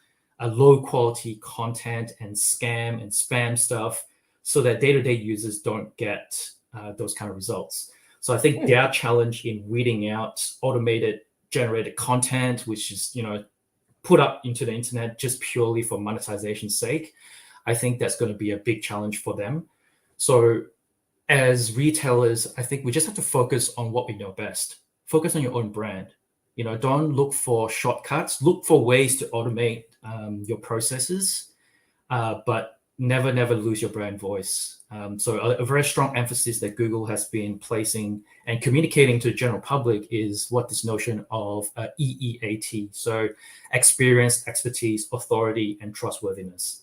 low quality content and scam and spam stuff so that day-to-day users don't get those kind of results. So I think their challenge in weeding out automated generated content, which is put up into the internet just purely for monetization's sake, I think that's going to be a big challenge for them. So as retailers, I think we just have to focus on what we know best. Focus on your own brand. Don't look for shortcuts. Look for ways to automate your processes, but never lose your brand voice. So a very strong emphasis that Google has been placing and communicating to the general public is what this notion of EEAT. So experience, expertise, authority, and trustworthiness.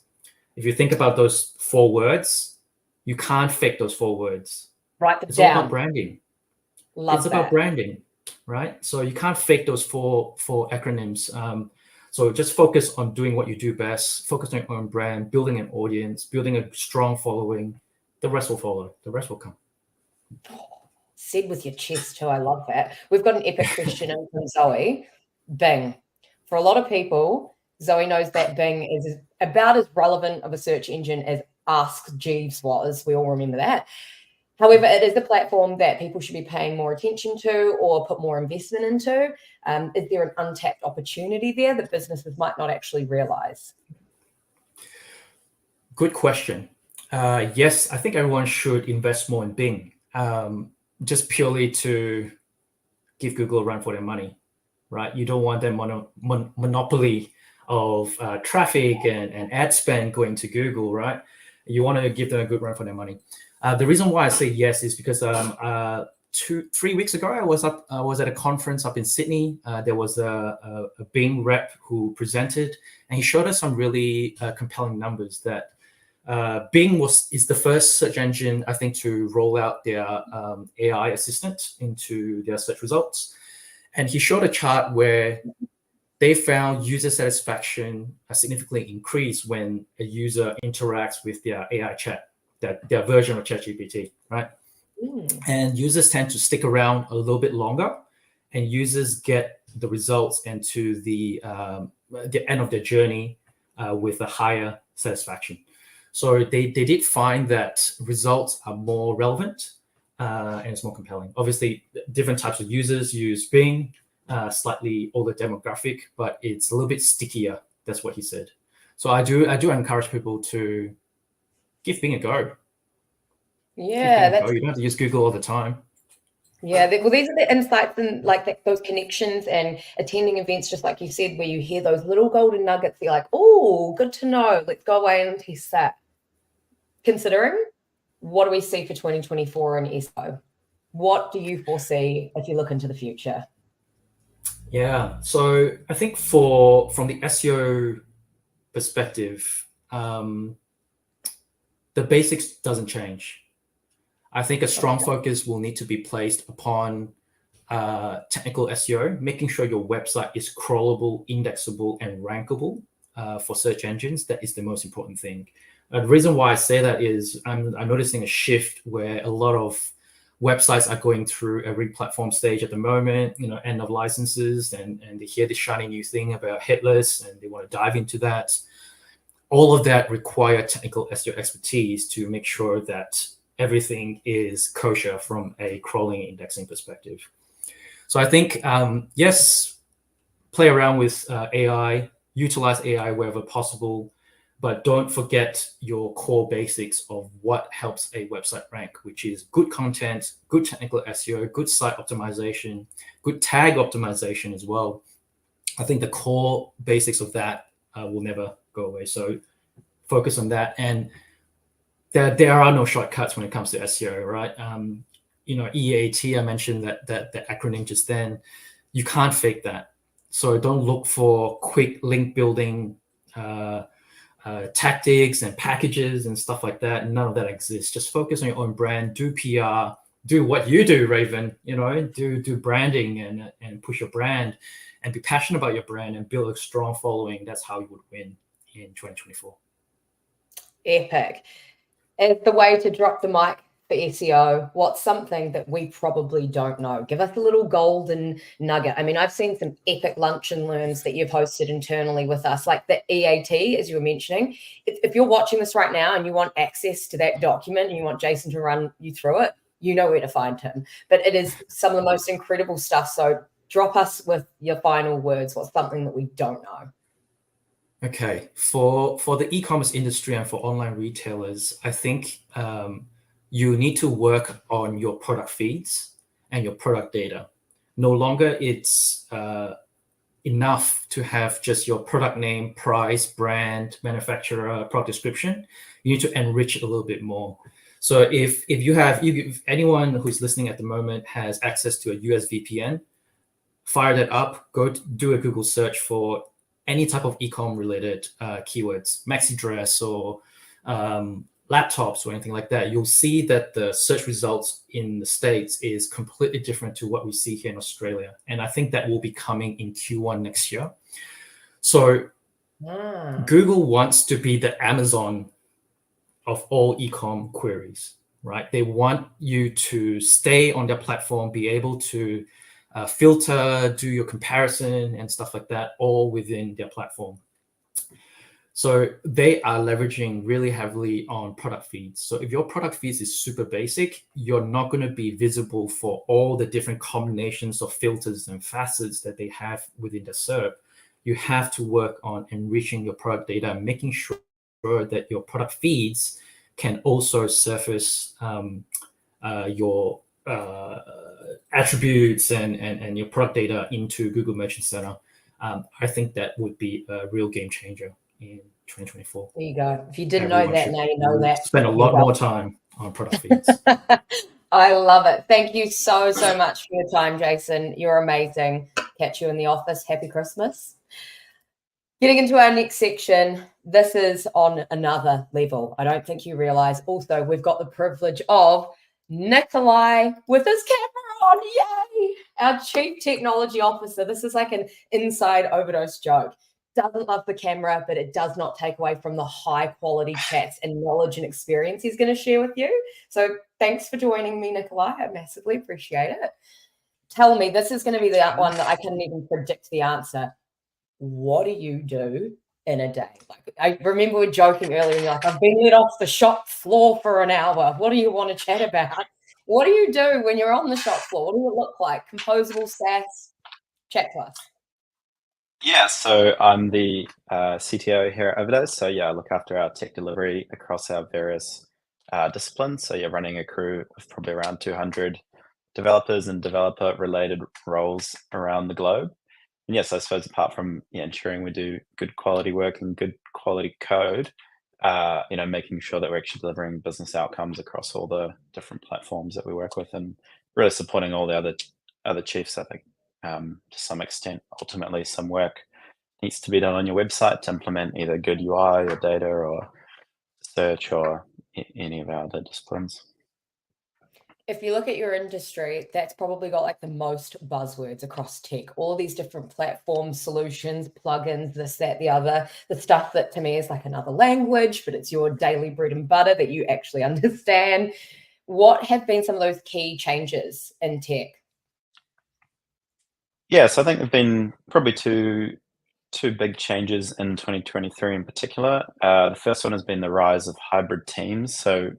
If you think about those 4 words, you can't fake those 4 words. Write them It's down. all about branding. Love it's that. about branding, right? So you can't fake those four acronyms. So just focus on doing what you do best, focus on your own brand, building an audience, building a strong following. The rest will follow. The rest will come. Said with your chest too. I love that. We've got an epic question in from Zoe. Bing. For a lot of people, Zoe knows that Bing is about as relevant of a search engine as Ask Jeeves was. We all remember that. However, it is a platform that people should be paying more attention to or put more investment into. Is there an untapped opportunity there that businesses might not actually realize? Good question. Yes, I think everyone should invest more in Bing, just purely to give Google a run for their money, right? You don't want that monopoly of traffic and ad spend going to Google, right? You want to give them a good run for their money. The reason why I say yes is because 3 weeks ago I was at a conference up in Sydney. There was a Bing rep who presented, and he showed us some really compelling numbers that Bing is the first search engine, I think, to roll out their AI assistant into their search results. And he showed a chart where they found user satisfaction significantly increase when a user interacts with their AI chat, their version of ChatGPT, right? And users tend to stick around a little bit longer, and users get the results and to the end of their journey with a higher satisfaction. So they did find that results are more relevant and it's more compelling. Obviously, different types of users use Bing, slightly older demographic, but it's a little bit stickier. That's what he said. So I do encourage people to give Bing a go. Yeah, you don't have to use Google all the time. Yeah, well, these are the insights and like those connections and attending events, just like you said, where you hear those little golden nuggets. You're like, oh, good to know. Let's go away and test that. Considering, what do we see for 2024 in SEO? What do you foresee if you look into the future? Yeah, so I think from the SEO perspective, the basics doesn't change. I think a strong focus will need to be placed upon technical SEO, making sure your website is crawlable, indexable, and rankable for search engines. That is the most important thing. The reason why I say that is I'm noticing a shift where a lot of websites are going through a re-platform stage at the moment, end of licenses, and they hear this shiny new thing about headless, and they want to dive into that. All of that require technical SEO expertise to make sure that everything is kosher from a crawling indexing perspective. So I think, yes, play around with AI, utilize AI wherever possible, but don't forget your core basics of what helps a website rank, which is good content, good technical SEO, good site optimization, good tag optimization as well. I think the core basics of that will never go away. So focus on that. And there are no shortcuts when it comes to SEO, right? EAT, I mentioned that the acronym just then. You can't fake that. So don't look for quick link building tactics and packages and stuff like that. None of that exists. Just focus on your own brand, do PR, do what you do, Raven, do branding and push your brand and be passionate about your brand and build a strong following. That's how you would win in 2024. Epic. As the way to drop the mic for SEO, what's something that we probably don't know? Give us a little golden nugget. I mean, I've seen some epic lunch and learns that you've hosted internally with us, like the EAT, as you were mentioning. If you're watching this right now and you want access to that document and you want Jason to run you through it, you know where to find him. But it is some of the most incredible stuff. So drop us with your final words. What's something that we don't know? Okay, for the e-commerce industry and for online retailers, I think you need to work on your product feeds and your product data. No longer it's enough to have just your product name, price, brand, manufacturer, product description. You need to enrich it a little bit more. So if anyone who's listening at the moment has access to a US VPN, fire that up, do a Google search for any type of e-com related keywords, maxi dress or laptops or anything like that. You'll see that the search results in the States is completely different to what we see here in Australia. And I think that will be coming in Q1 next year. So Google wants to be the Amazon of all e-com queries, right? They want you to stay on their platform, be able to filter, do your comparison and stuff like that, all within their platform. So they are leveraging really heavily on product feeds. So if your product feeds is super basic, you're not going to be visible for all the different combinations of filters and facets that they have within the SERP. You have to work on enriching your product data, making sure that your product feeds can also surface your attributes and your product data into Google Merchant Center. I think that would be a real game changer in 2024. There you go. If you didn't know that, now you know that. Spend a lot more time on product feeds. I love it. Thank you so much for your time, Jason. You're amazing. Catch you in the office. Happy Christmas. Getting into our next section, this is on another level. I don't think you realize also we've got the privilege of Nikolai with his camera on. Yay! Our Chief Technology Officer. This is like an inside Overdose joke. Doesn't love the camera, but it does not take away from the high quality chats and knowledge and experience he's going to share with you. So thanks for joining me, Nikolai. I massively appreciate it. Tell me, this is going to be the one that I can't even predict the answer. What do you do in a day? Like, I remember we were joking earlier, and you're like, I've been let off the shop floor for an hour. What do you want to chat about? What do you do when you're on the shop floor? What do it look like? Composable SaaS? Chat to us. Yeah, so I'm the CTO here at Overdose. So yeah, I look after our tech delivery across our various disciplines. So you're running a crew of probably around 200 developers and developer-related roles around the globe. And yes, I suppose apart from ensuring we do good quality work and good quality code, making sure that we're actually delivering business outcomes across all the different platforms that we work with, and really supporting all the other chiefs. I think to some extent, ultimately, some work needs to be done on your website to implement either good UI or data or search or any of our other disciplines. If you look at your industry, that's probably got like the most buzzwords across tech, all these different platforms, solutions, plugins, this, that, the other, the stuff that to me is like another language, but it's your daily bread and butter that you actually understand. What have been some of those key changes in tech? Yes, I think there've been probably two big changes in 2023 in particular. The first one has been the rise of hybrid teams. So,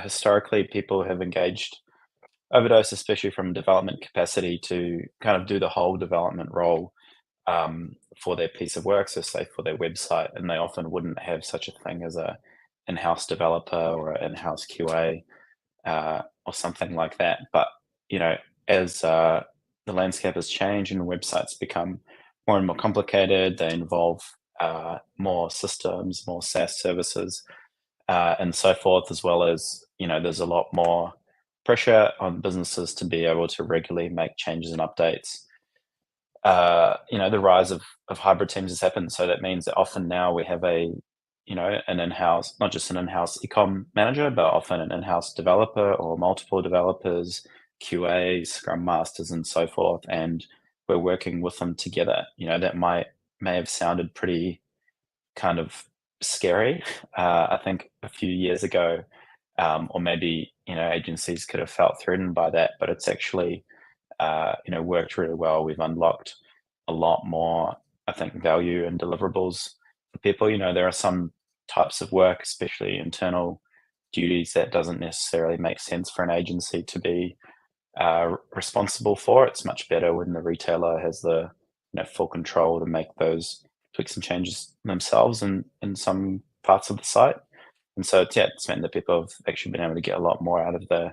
historically, people have engaged Overdose, especially from development capacity, to kind of do the whole development role for their piece of work, so say for their website, and they often wouldn't have such a thing as a in-house developer or an in-house QA or something like that. But as the landscape has changed and websites become more and more complicated, they involve more systems, more SaaS services, and so forth, as well as there's a lot more pressure on businesses to be able to regularly make changes and updates. The rise of hybrid teams has happened, so that means that often now we have an in-house, not just an in-house ecom manager, but often an in-house developer or multiple developers, QA, Scrum Masters, and so forth, and we're working with them together. That may have sounded pretty kind of scary, I think, a few years ago, or maybe agencies could have felt threatened by that, but it's actually worked really well. We've unlocked a lot more, I think, value and deliverables for people. There are some types of work, especially internal duties, that doesn't necessarily make sense for an agency to be responsible for. It's much better when the retailer has the full control to make those tweaks and changes themselves in some parts of the site. And so it's meant that people have actually been able to get a lot more out of the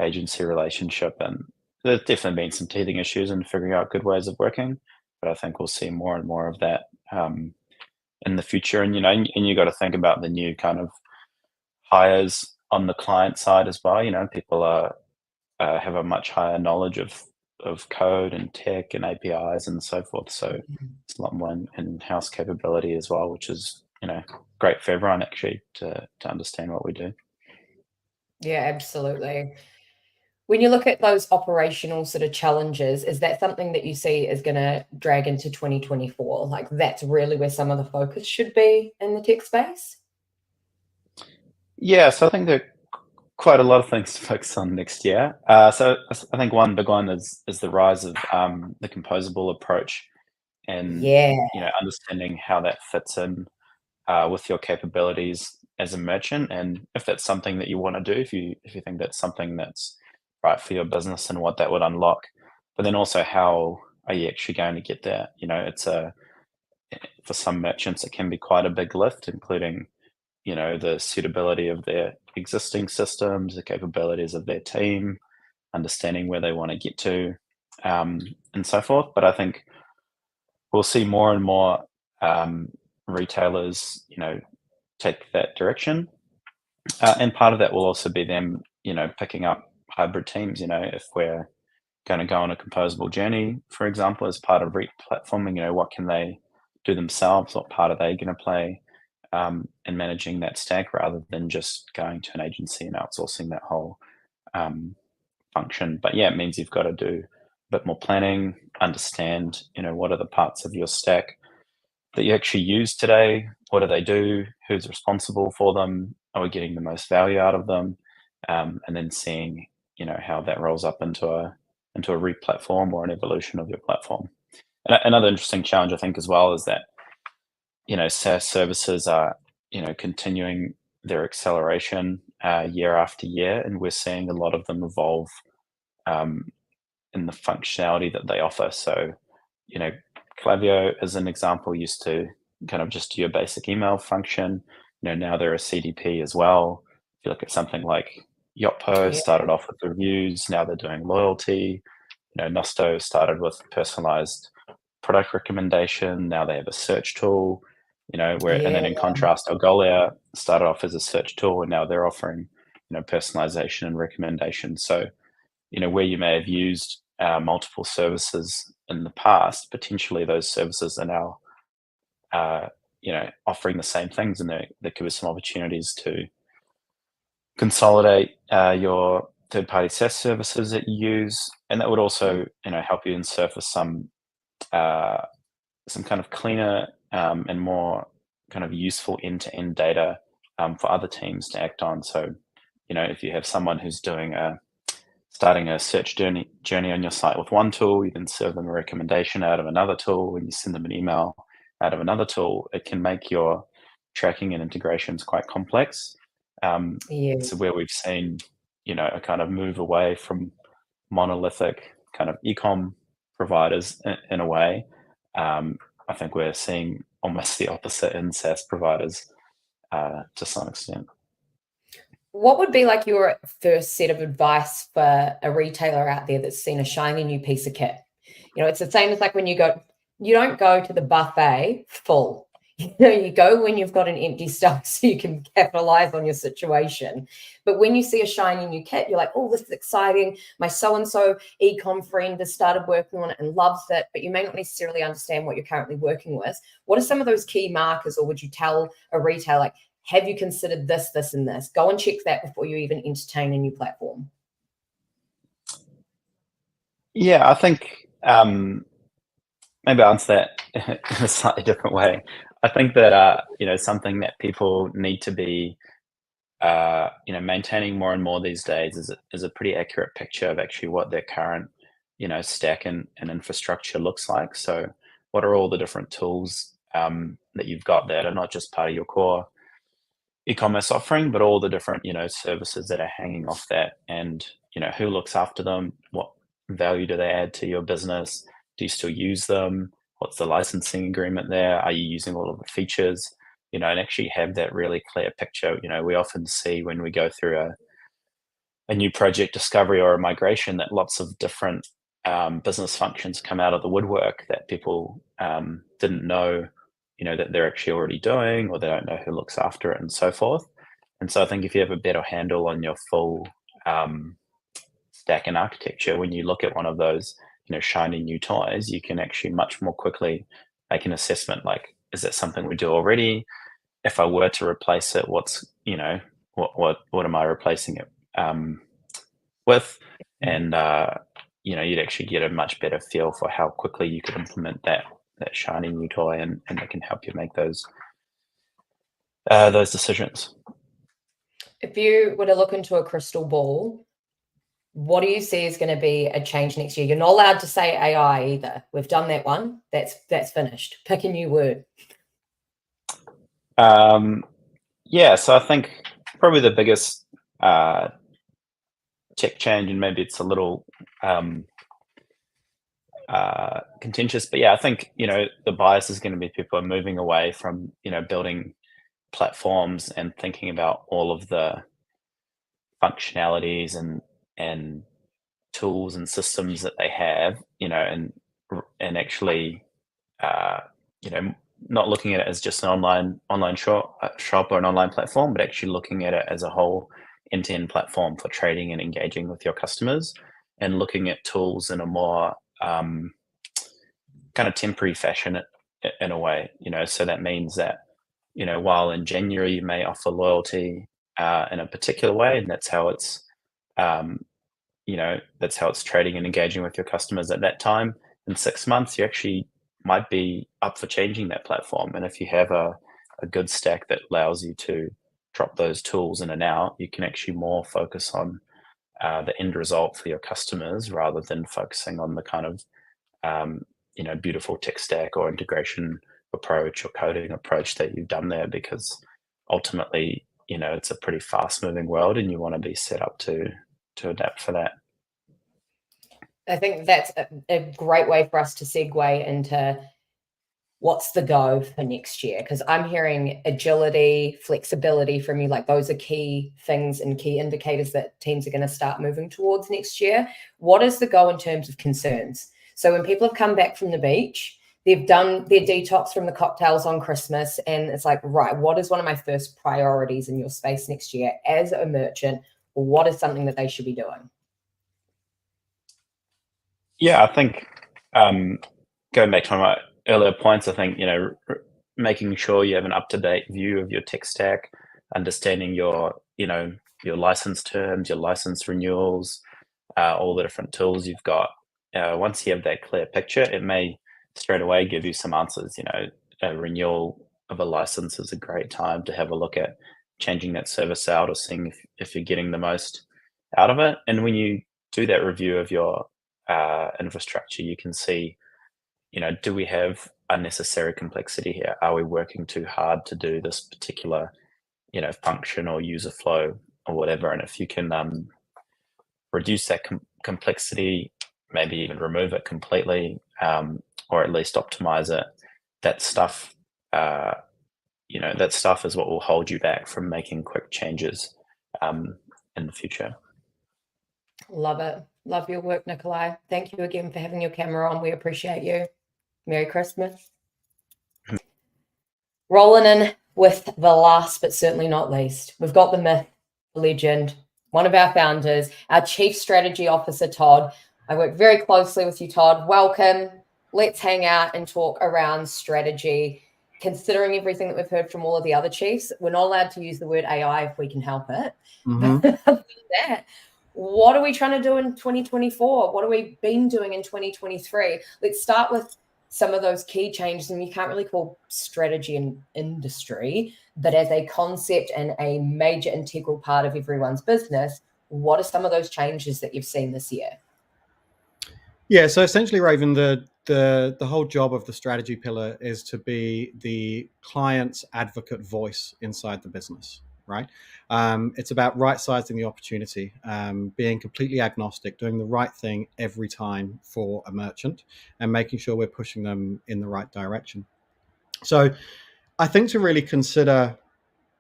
agency relationship, and there's definitely been some teething issues in figuring out good ways of working, but I think we'll see more and more of that in the future. And you got to think about the new kind of hires on the client side as well. People have a much higher knowledge of code and tech and APIs and so forth. So it's a lot more in-house capability as well, which is great for everyone actually to understand what we do. Yeah, absolutely. When you look at those operational sort of challenges, is that something that you see is going to drag into 2024? Like that's really where some of the focus should be in the tech space? Yeah, so I think there are quite a lot of things to focus on next year. So I think one big one is the rise of the composable approach, and Yeah. understanding how that fits in with your capabilities as a merchant, and if that's something that you want to do, if you think that's something that's right for your business and what that would unlock. But then also, how are you actually going to get there? For some merchants it can be quite a big lift, including the suitability of their existing systems, the capabilities of their team, understanding where they want to get to, and so forth. But I think we'll see more and more retailers take that direction, and part of that will also be them picking up hybrid teams. If we're going to go on a composable journey, for example, as part of re-platforming, what can they do themselves? What part are they going to play in managing that stack, rather than just going to an agency and outsourcing that whole function? But yeah, it means you've got to do a bit more planning, understand what are the parts of your stack that you actually use today, what do they do, who's responsible for them, are we getting the most value out of them, and then seeing how that rolls up into a re-platform or an evolution of your platform. And another interesting challenge I think as well is that SaaS services are continuing their acceleration year after year, and we're seeing a lot of them evolve in the functionality that they offer. So Klaviyo, as an example, used to kind of just do your basic email function. Now they're a CDP as well. If you look at something like Yotpo, started off with reviews, now they're doing loyalty. Nosto started with personalized product recommendation, now they have a search tool. And then in contrast, Algolia started off as a search tool, and now they're offering personalization and recommendation. So where you may have used multiple services in the past, potentially those services are now offering the same things, and there could be some opportunities to consolidate your third-party SaaS services that you use, and that would also help you in surface some kind of cleaner and more kind of useful end-to-end data for other teams to act on. So if you have someone who's starting a search journey on your site with one tool, you can serve them a recommendation out of another tool, and you send them an email out of another tool, it can make your tracking and integrations quite complex. So where we've seen a kind of move away from monolithic kind of e-com providers in a way, I think we're seeing almost the opposite in SaaS providers to some extent. What would be like your first set of advice for a retailer out there that's seen a shiny new piece of kit? It's the same as like when you don't go to the buffet full. You go when you've got an empty stomach so you can capitalize on your situation. But when you see a shiny new kit, you're like, oh, this is exciting. My so-and-so e-com friend has started working on it and loves it, but you may not necessarily understand what you're currently working with. What are some of those key markers, or would you tell a retailer, like, have you considered this, this, and this? Go and check that before you even entertain a new platform. Yeah, I think maybe I'll answer that in a slightly different way. I think that something that people need to be maintaining more and more these days is a pretty accurate picture of actually what their current stack and infrastructure looks like. So what are all the different tools that you've got that are not just part of your core e-commerce offering, but all the different services that are hanging off that, and who looks after them, what value do they add to your business, do you still use them, what's the licensing agreement there, are you using all of the features, and actually have that really clear picture. We often see when we go through a new project discovery or a migration, that lots of different business functions come out of the woodwork that people didn't know, that they're actually already doing, or they don't know who looks after it, and so forth. And so I think if you have a better handle on your full stack and architecture, when you look at one of those, shiny new toys, you can actually much more quickly make an assessment, like, is that something we do already? If I were to replace it, what's, what am I replacing it with? And, you'd actually get a much better feel for how quickly you could implement that shiny new toy, and it can help you make those decisions. If you were to look into a crystal ball, what do you see is going to be a change next year? You're not allowed to say AI either. We've done that one. That's finished. Pick a new word. So I think probably the biggest tech change, and maybe it's a little contentious, but I think the bias is going to be people are moving away from building platforms and thinking about all of the functionalities and tools and systems that they have, and actually not looking at it as just an online shop or an online platform, but actually looking at it as a whole end-to-end platform for trading and engaging with your customers, and looking at tools in a more kind of temporary fashion in a way. So that means that while in January you may offer loyalty in a particular way, and that's how it's that's how it's trading and engaging with your customers at that time. In 6 months, you actually might be up for changing that platform. And if you have a good stack that allows you to drop those tools in and out, you can actually more focus on the end result for your customers, rather than focusing on the kind of beautiful tech stack or integration approach or coding approach that you've done there, because ultimately it's a pretty fast moving world, and you want to be set up to adapt for that. I think that's a great way for us to segue into what's the go for next year, because I'm hearing agility, flexibility from you. Like, those are key things and key indicators that teams are going to start moving towards next year. What is the go in terms of concerns? So when people have come back from the beach, they've done their detox from the cocktails on Christmas, and it's like, right, what is one of my first priorities in your space next year as a merchant? What is something that they should be doing? Yeah, I think going back to one of my earlier points, I think making sure you have an up-to-date view of your tech stack, understanding your license terms, your license renewals, all the different tools you've got. Once you have that clear picture, it may straight away give you some answers. A renewal of a license is a great time to have a look at changing that service out, or seeing if you're getting the most out of it. And when you do that review of your infrastructure, you can see, do we have unnecessary complexity here? Are we working too hard to do this particular, function or user flow or whatever? And if you can reduce that complexity, maybe even remove it completely, or at least optimize it, that stuff, that stuff is what will hold you back from making quick changes in the future. Love it. Love your work, Nikolai. Thank you again for having your camera on. We appreciate you. Merry Christmas. Rolling in with the last, but certainly not least, we've got the myth, the legend, one of our founders, our Chief Strategy Officer, Todd. I work very closely with you, Todd. Welcome. Let's hang out and talk around strategy. Considering everything that we've heard from all of the other chiefs, we're not allowed to use the word AI if we can help it. Mhm. But other than that, what are we trying to do in 2024? What have we been doing in 2023? Let's start with some of those key changes. And you can't really call strategy an industry, but as a concept and a major integral part of everyone's business, what are some of those changes that you've seen this year? Yeah, so essentially, Raven, the whole job of the strategy pillar is to be the client's advocate voice inside the business, right? It's about right-sizing the opportunity, being completely agnostic, doing the right thing every time for a merchant, and making sure we're pushing them in the right direction. So I think to really consider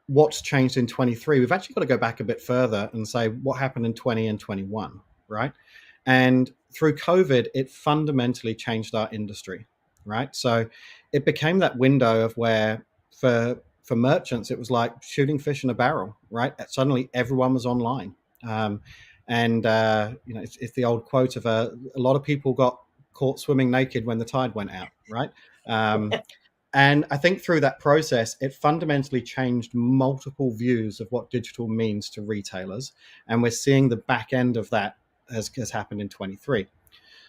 what's changed in 23, we've actually got to go back a bit further and say what happened in 20 and 21, right? And through COVID, it fundamentally changed our industry, right? So it became that window of where for merchants, it was like shooting fish in a barrel, right? Suddenly everyone was online. It's the old quote of a lot of people got caught swimming naked when the tide went out, right? And I think through that process, it fundamentally changed multiple views of what digital means to retailers. And we're seeing the back end of that has happened in 23.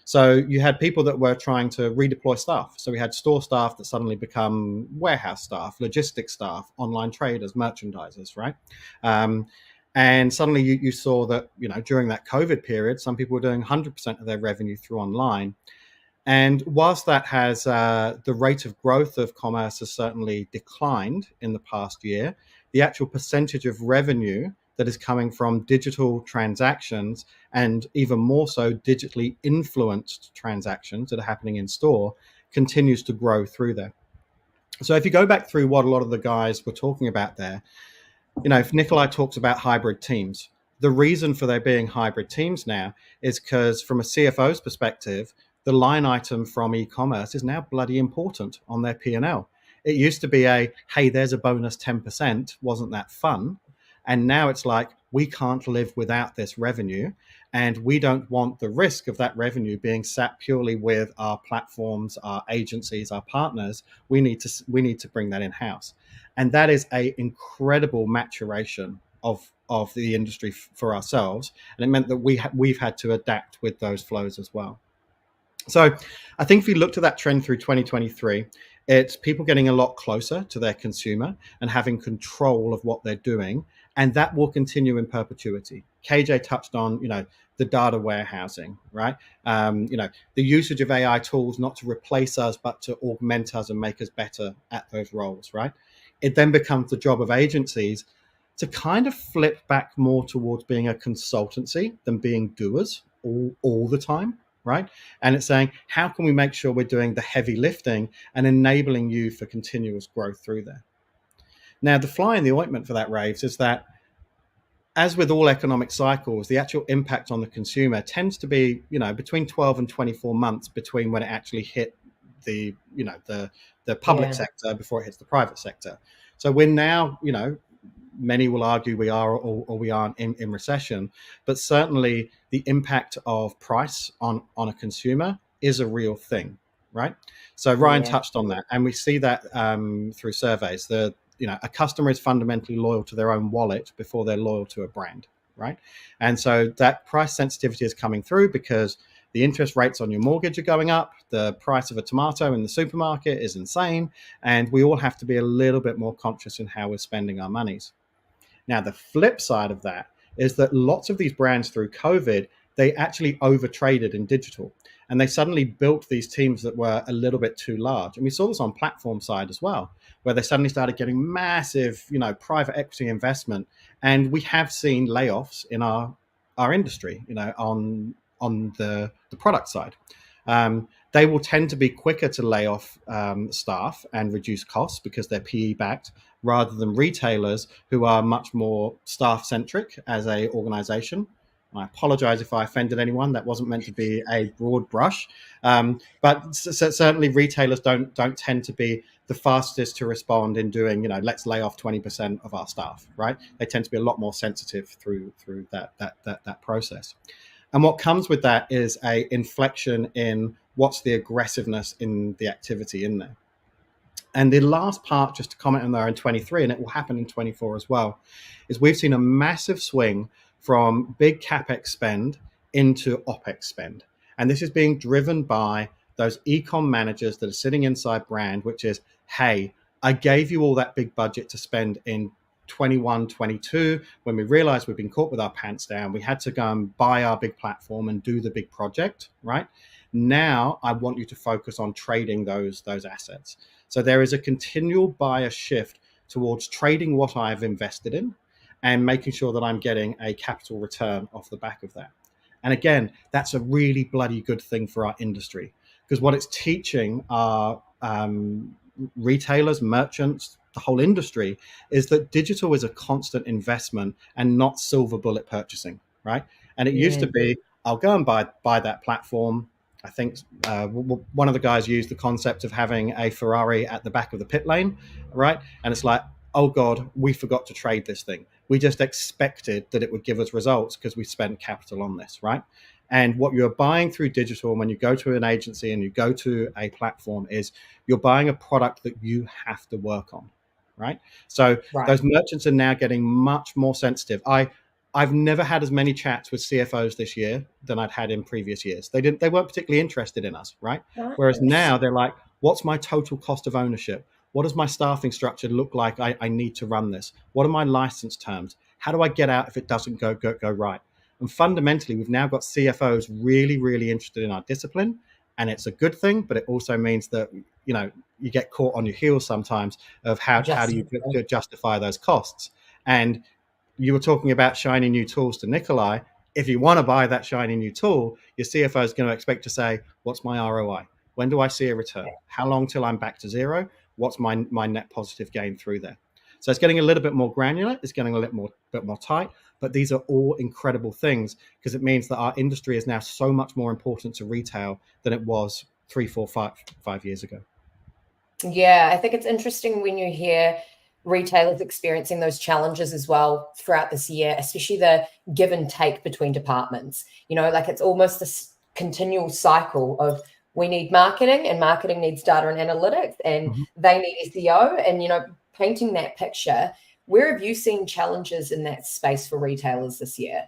So you had people that were trying to redeploy staff. So we had store staff that suddenly become warehouse staff, logistics staff, online traders, merchandisers, right? And suddenly you saw that, during that COVID period, some people were doing 100% of their revenue through online. And whilst that has the rate of growth of commerce has certainly declined in the past year, the actual percentage of revenue that is coming from digital transactions, and even more so digitally influenced transactions that are happening in store, continues to grow through there. So if you go back through what a lot of the guys were talking about there, if Nikolai talks about hybrid teams, the reason for there being hybrid teams now is because from a CFO's perspective, the line item from e-commerce is now bloody important on their P&L. It used to be hey, there's a bonus 10%, wasn't that fun? And now it's like, we can't live without this revenue, and we don't want the risk of that revenue being sat purely with our platforms, our agencies, our partners. We need to bring that in-house. And that is an incredible maturation of the industry for ourselves. And it meant that we've had to adapt with those flows as well. So I think if you looked at that trend through 2023, it's people getting a lot closer to their consumer and having control of what they're doing. And that will continue in perpetuity. KJ touched on, the data warehousing, right? The usage of AI tools, not to replace us, but to augment us and make us better at those roles, right? It then becomes the job of agencies to kind of flip back more towards being a consultancy than being doers all the time, right? And it's saying, how can we make sure we're doing the heavy lifting and enabling you for continuous growth through there? Now, the fly in the ointment for that, Raves, is that as with all economic cycles, the actual impact on the consumer tends to be, between 12 and 24 months between when it actually hit the public sector before it hits the private sector. So we're now, many will argue we are or we aren't in recession, but certainly the impact of price on a consumer is a real thing, right? So Ryan touched on that, and we see that through surveys. A customer is fundamentally loyal to their own wallet before they're loyal to a brand, right? And so that price sensitivity is coming through because the interest rates on your mortgage are going up. The price of a tomato in the supermarket is insane. And we all have to be a little bit more conscious in how we're spending our monies. Now, the flip side of that is that lots of these brands through COVID, they actually overtraded in digital. And they suddenly built these teams that were a little bit too large. And we saw this on platform side as well, where they suddenly started getting massive, private equity investment. And we have seen layoffs in our industry, on the product side. They will tend to be quicker to lay off staff and reduce costs because they're PE backed, rather than retailers who are much more staff centric as a organization. I apologize if I offended anyone. That wasn't meant to be a broad brush. But certainly retailers don't tend to be the fastest to respond in doing, let's lay off 20% of our staff, right? They tend to be a lot more sensitive through that process. And what comes with that is a inflection in what's the aggressiveness in the activity in there. And the last part, just to comment on there in 23, and it will happen in 24 as well, is we've seen a massive swing from big CapEx spend into OpEx spend. And this is being driven by those e-com managers that are sitting inside brand, which is, hey, I gave you all that big budget to spend in 21, 22, when we realized we've been caught with our pants down. We had to go and buy our big platform and do the big project, right? Now I want you to focus on trading those assets. So there is a continual bias shift towards trading what I've invested in and making sure that I'm getting a capital return off the back of that. And again, that's a really bloody good thing for our industry, because what it's teaching our retailers, merchants, the whole industry is that digital is a constant investment and not silver bullet purchasing, right? And it used to be, I'll go and buy that platform. I think one of the guys used the concept of having a Ferrari at the back of the pit lane, right? And it's like, oh God, we forgot to trade this thing. We just expected that it would give us results because we spent capital on this, right? And what you're buying through digital when you go to an agency and you go to a platform is you're buying a product that you have to work on, right? So those merchants are now getting much more sensitive. I've never had as many chats with CFOs this year than I'd had in previous years. They weren't particularly interested in us, right? Whereas now they're like, what's my total cost of ownership? What does my staffing structure look like? I need to run this. What are my license terms? How do I get out if it doesn't go right? And fundamentally, we've now got CFOs really, really interested in our discipline. And it's a good thing, but it also means that, you know, you get caught on your heels sometimes of how do you justify those costs? And you were talking about shiny new tools to Nikolai. If you want to buy that shiny new tool, your CFO is going to expect to say, what's my ROI? When do I see a return? How long till I'm back to zero? What's my net positive gain through there? So it's getting a little bit more granular. It's getting a little bit more tight. But these are all incredible things because it means that our industry is now so much more important to retail than it was 3, 4, 5 years ago. Yeah, I think it's interesting when you hear retailers experiencing those challenges as well throughout this year, especially the give and take between departments. You know, like it's almost this continual cycle of we need marketing and marketing needs data and analytics and they need SEO and, you know, painting that picture. Where have you seen challenges in that space for retailers this year?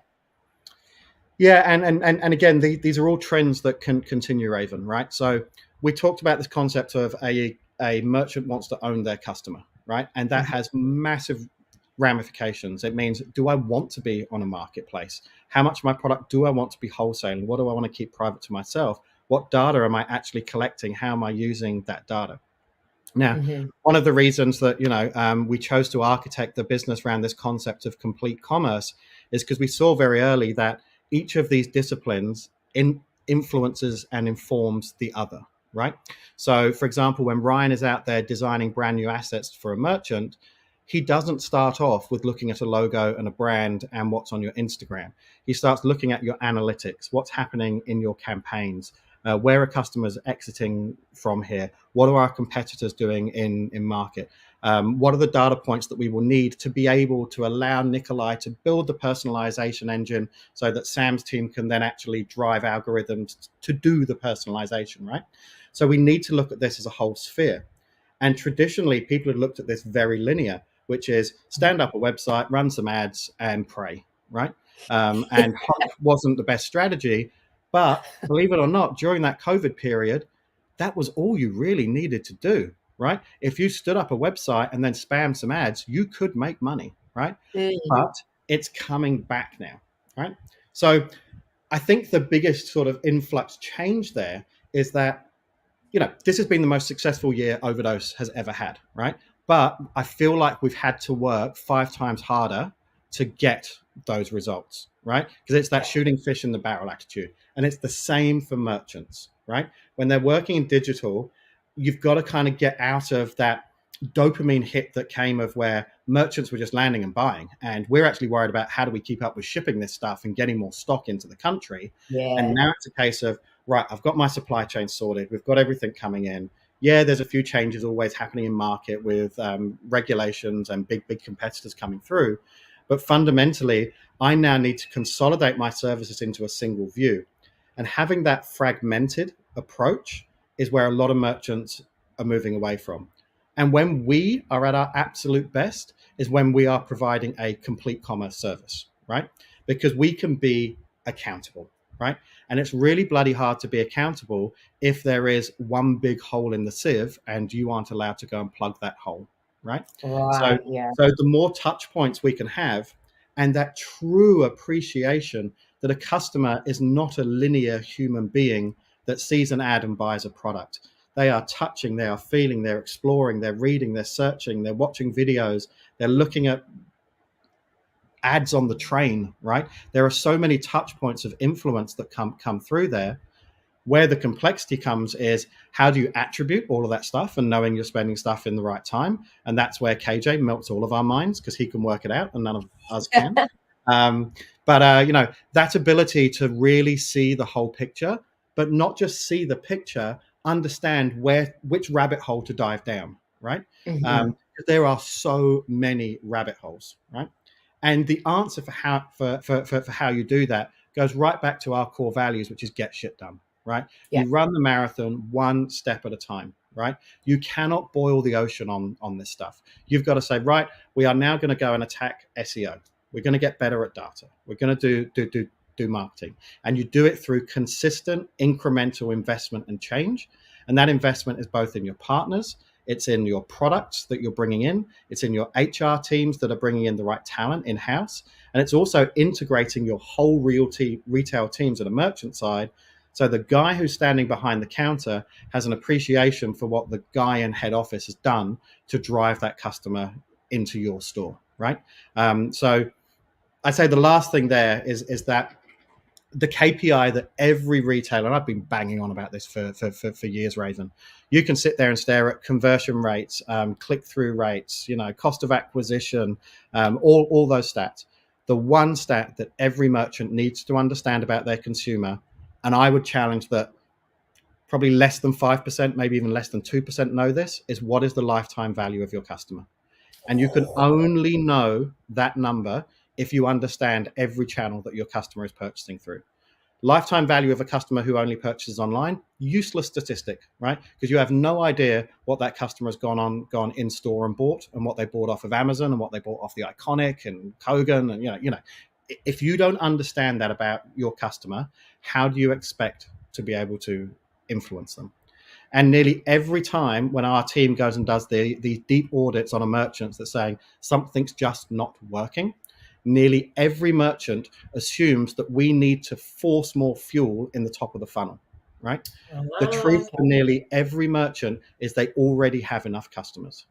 Yeah, and again, these are all trends that can continue, Raven, right? So we talked about this concept of a merchant wants to own their customer, right? And that has massive ramifications. It means, do I want to be on a marketplace? How much of my product do I want to be wholesaling? What do I want to keep private to myself? What data am I actually collecting? How am I using that data? Now, one of the reasons that, you know, we chose to architect the business around this concept of complete commerce is because we saw very early that each of these disciplines influences and informs the other, right? So, for example, when Ryan is out there designing brand new assets for a merchant, he doesn't start off with looking at a logo and a brand and what's on your Instagram. He starts looking at your analytics, what's happening in your campaigns. Where are customers exiting from here? What are our competitors doing in market? What are the data points that we will need to be able to allow Nikolai to build the personalization engine so that Sam's team can then actually drive algorithms to do the personalization, right? So we need to look at this as a whole sphere. And traditionally, people have looked at this very linear, which is stand up a website, run some ads, and pray, right? And hope wasn't the best strategy. But believe it or not, during that COVID period, that was all you really needed to do, right? If you stood up a website and then spammed some ads, you could make money, right? But it's coming back now, right? So I think the biggest sort of influx change there is that, you know, this has been the most successful year Overdose has ever had, right? But I feel like we've had to work 5 times harder to get those results, right? Because it's that shooting fish in the barrel attitude. And it's the same for merchants, right? When they're working in digital, you've got to kind of get out of that dopamine hit that came of where merchants were just landing and buying. And we're actually worried about how do we keep up with shipping this stuff and getting more stock into the country. And now it's a case of, right, I've got my supply chain sorted. We've got everything coming in. Yeah, there's a few changes always happening in market with regulations and big competitors coming through. But fundamentally, I now need to consolidate my services into a single view. And having that fragmented approach is where a lot of merchants are moving away from. And when we are at our absolute best is when we are providing a complete commerce service, right? Because we can be accountable, right? And it's really bloody hard to be accountable if there is one big hole in the sieve and you aren't allowed to go and plug that hole, right? So the more touch points we can have and that true appreciation that a customer is not a linear human being that sees an ad and buys a product. They are touching, they are feeling, they're exploring, they're reading, they're searching, they're watching videos, they're looking at ads on the train, right? There are so many touch points of influence that come through there. Where the complexity comes is how do you attribute all of that stuff and knowing you're spending stuff in the right time. And that's where KJ melts all of our minds because he can work it out and none of us can. But that ability to really see the whole picture, but not just see the picture, understand which rabbit hole to dive down, right? Mhm. There are so many rabbit holes, right? And the answer for how you do that goes right back to our core values, which is get shit done, right? Yeah. You run the marathon one step at a time, right? You cannot boil the ocean on this stuff. You've got to say, right, we are now going to go and attack SEO. We're going to get better at data. We're going to do marketing. And you do it through consistent incremental investment and change. And that investment is both in your partners, it's in your products that you're bringing in, it's in your HR teams that are bringing in the right talent in-house, and it's also integrating your whole retail teams at a merchant side. So the guy who's standing behind the counter has an appreciation for what the guy in head office has done to drive that customer into your store, right? So I'd say the last thing there is that the KPI that every retailer, and I've been banging on about this for years, Raven, you can sit there and stare at conversion rates, click-through rates, cost of acquisition, all those stats. The one stat that every merchant needs to understand about their consumer, and I would challenge that probably less than 5%, maybe even less than 2% know this, is what is the lifetime value of your customer? And you can only know that number if you understand every channel that your customer is purchasing through. Lifetime value of a customer who only purchases online, useless statistic, right? Because you have no idea what that customer has gone in store and bought, and what they bought off of Amazon and what they bought off the Iconic and Kogan, and if you don't understand that about your customer, how do you expect to be able to influence them? And nearly every time when our team goes and does these deep audits on a merchant that's saying something's just not working, nearly every merchant assumes that we need to force more fuel in the top of the funnel, right? The truth for nearly every merchant is they already have enough customers.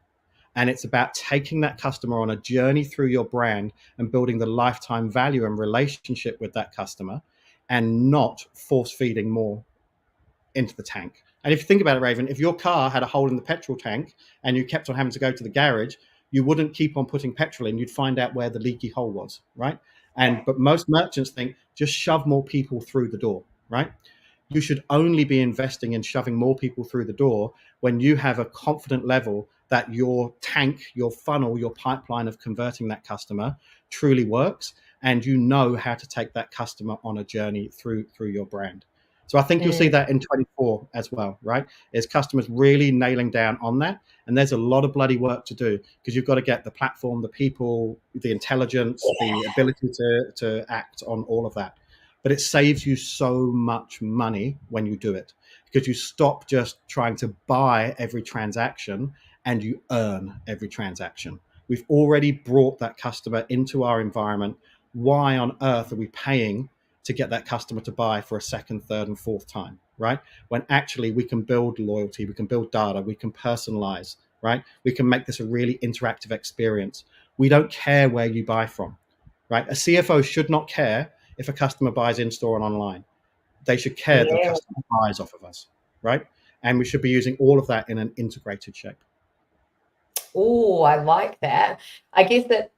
And it's about taking that customer on a journey through your brand and building the lifetime value and relationship with that customer, and not force feeding more into the tank. And if you think about it, Raven, if your car had a hole in the petrol tank and you kept on having to go to the garage, you wouldn't keep on putting petrol in. You'd find out where the leaky hole was, right? But most merchants think just shove more people through the door, right? You should only be investing in shoving more people through the door when you have a confident level that your tank, your funnel, your pipeline of converting that customer truly works, and you know how to take that customer on a journey through your brand. So I think you'll see that in 24 as well, right? Is customers really nailing down on that. And there's a lot of bloody work to do, because you've got to get the platform, the people, the intelligence, the ability to act on all of that. But it saves you so much money when you do it, because you stop just trying to buy every transaction and you earn every transaction. We've already brought that customer into our environment. Why on earth are we paying to get that customer to buy for a second, third, and fourth time, right? When actually we can build loyalty, we can build data, we can personalize, right? We can make this a really interactive experience. We don't care where you buy from, right? A CFO should not care if a customer buys in store and online. They should care that the customer buys off of us, right? And we should be using all of that in an integrated shape. Oh, I like that. I guess that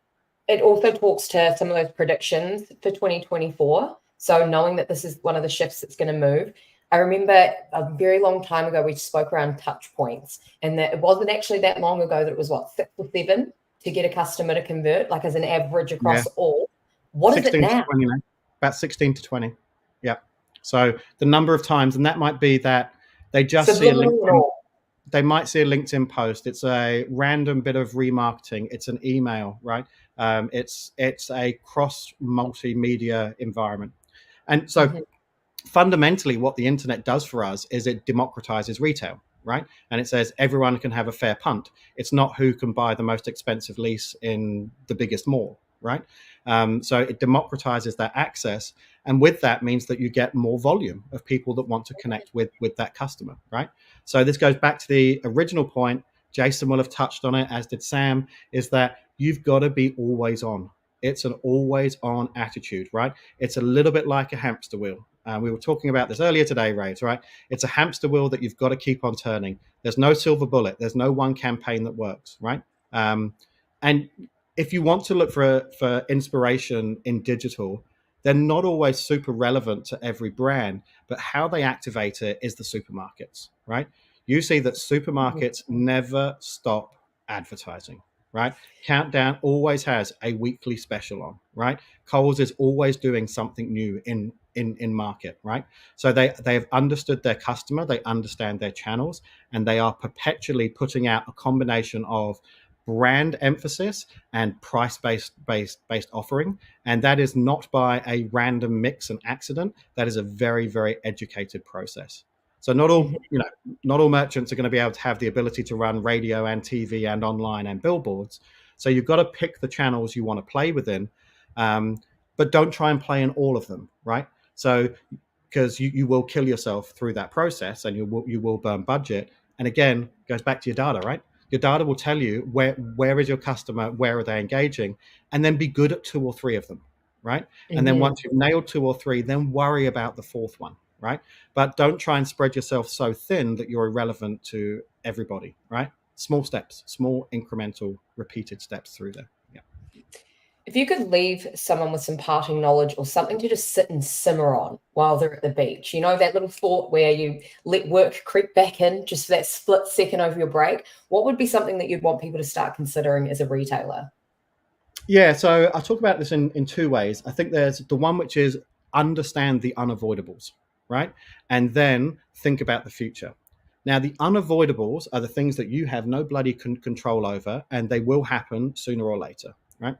it also talks to some of those predictions for 2024. So knowing that this is one of the shifts that's going to move. I remember a very long time ago, we spoke around touch points, and that it wasn't actually that long ago that it was 6 or 7 to get a customer to convert, like as an average across all. What is it now? 20, about 16 to 20. Yeah. So the number of times, and that might be that they just see a LinkedIn. They might see a LinkedIn post. It's a random bit of remarketing. It's an email, right? It's a cross multimedia environment. And so fundamentally what the internet does for us is it democratizes retail, right? And it says everyone can have a fair punt. It's not who can buy the most expensive lease in the biggest mall, right? So it democratizes that access. And with that means that you get more volume of people that want to connect with that customer, right? So this goes back to the original point. Jason will have touched on it, as did Sam, is that you've got to be always on. It's an always on attitude, right? It's a little bit like a hamster wheel. We were talking about this earlier today, Ray, right? It's a hamster wheel that you've got to keep on turning. There's no silver bullet. There's no one campaign that works, right? And if you want to look for inspiration in digital, they're not always super relevant to every brand, but how they activate it is the supermarkets, right? You see that supermarkets never stop advertising, right? Countdown always has a weekly special on, right? Coles is always doing something new in market, right? So they have understood their customer, they understand their channels, and they are perpetually putting out a combination of brand emphasis and price-based offering, and that is not by a random mix and accident. That is a very, very educated process. So not all merchants are going to be able to have the ability to run radio and TV and online and billboards. So you've got to pick the channels you want to play within, but don't try and play in all of them, right? So because you will kill yourself through that process, and you will burn budget. And again, goes back to your data, right? Your data will tell you where is your customer, where are they engaging, and then be good at 2 or 3 of them, right? And then once you've nailed 2 or 3, then worry about the 4th one, right? But don't try and spread yourself so thin that you're irrelevant to everybody, right? Small steps, small incremental repeated steps through there. Yeah. If you could leave someone with some parting knowledge or something to just sit and simmer on while they're at the beach, that little thought where you let work creep back in just for that split second over your break, what would be something that you'd want people to start considering as a retailer? Yeah, so I talk about this in 2 ways. I think there's the one which is understand the unavoidables, right? And then think about the future. Now, the unavoidables are the things that you have no bloody control over, and they will happen sooner or later, right?